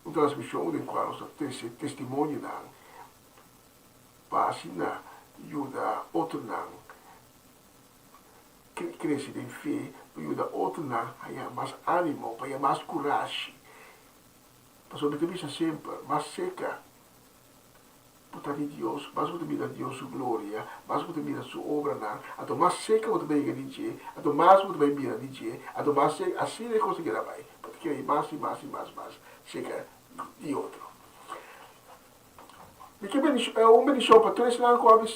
S10: uma transmissão em qual nós temos testemunho página ajuda outro crescer em fé, ajuda outro a mais ânimo, para mais coragem sobre camisa sempre, mas seca. Puta de Deus, mas muito bem a Deus sua glória, mas muito bem a sua obra, ato mais seca muito bem a dizer, ato mais muito bem a dizer, ato mais seca, assim ele conseguirá vai, porque aí mais, seca de outro. E que bendição para todos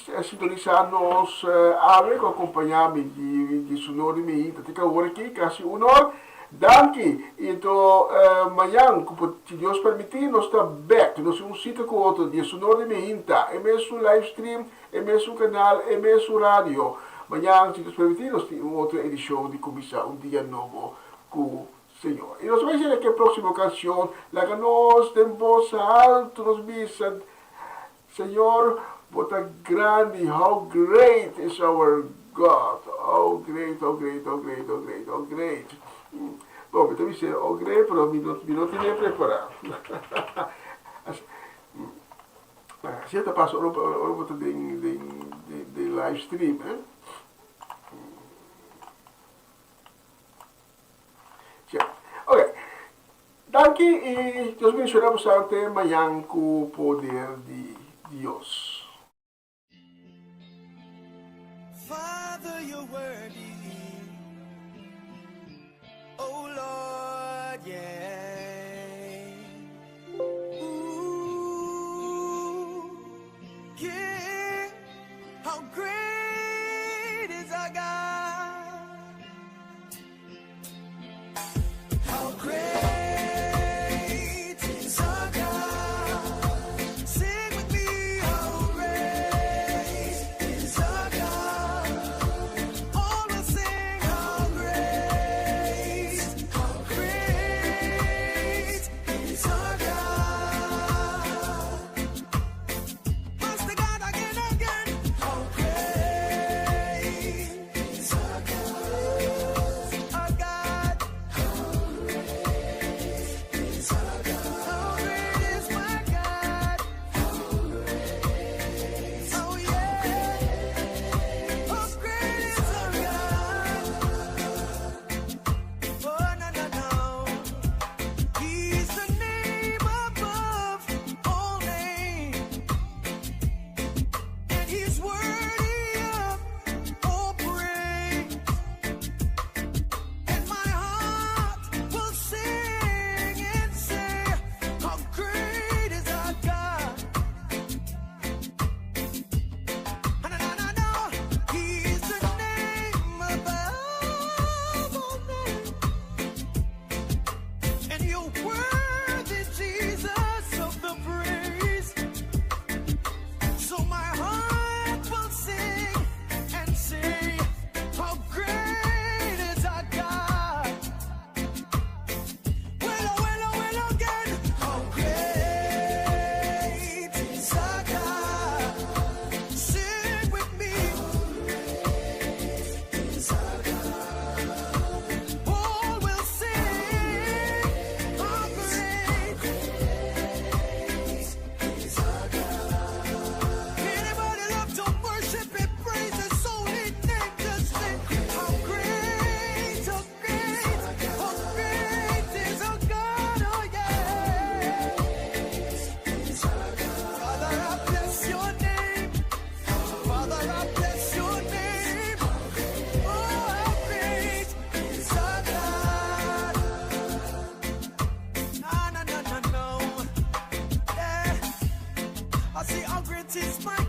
S10: que sintonizar nos ave com acompanhar-me de sonoro me ainda, tem que agora aqui, quase honor. Danke, então, amanhã, se Deus permitir, nós estamos back, nós um sítio com outro, de sonoro de Mehinta, é mesmo live stream, é mesmo canal, é mesmo rádio. Amanhã, se Deus permitir, nós temos outra edição de Comissão, um dia novo com o Senhor. E nós vamos ver que a próxima canção, lá que nós temos voz alto, nós dizemos, Senhor, what a grande, how great is our God, oh great, oh great, oh great, oh great, oh great. Bom, então isso é o great, mas não tinha preparado. Assim até passou, eu vou ter de live stream, né? Ok. Daqui, e nós mencionamos até amanhã com o poder de Deus.
S9: Father, you're worthy. Oh Lord, yeah. Ooh, yeah. How great is our God? How great is our God? Sing with me, how great is our God? All will sing, how great, how great is our God? Master God, again, how great is our God? Our God, how great is our God? How great is my God? How great, oh yeah, how great is our God? Oh no, no, no, He's the name above all names, and He's worthy of all praise. And my heart will sing and say, how great is our God? No, no, no, no, He's the name above all names, and you're worthy, Jesus, of the praise. So my heart will sing and say, how great is our God? Well again, how great is our God? Sing with me, is our God. All will sing, how great is our God? Anybody love to worship and praise His holy name? Just sing, how great, how great, how great is our God? Oh yeah, Father, I bless your name. Father, I bless your name. Oh, how great is our God? No, no, no, no, no. Yeah. I see how great is my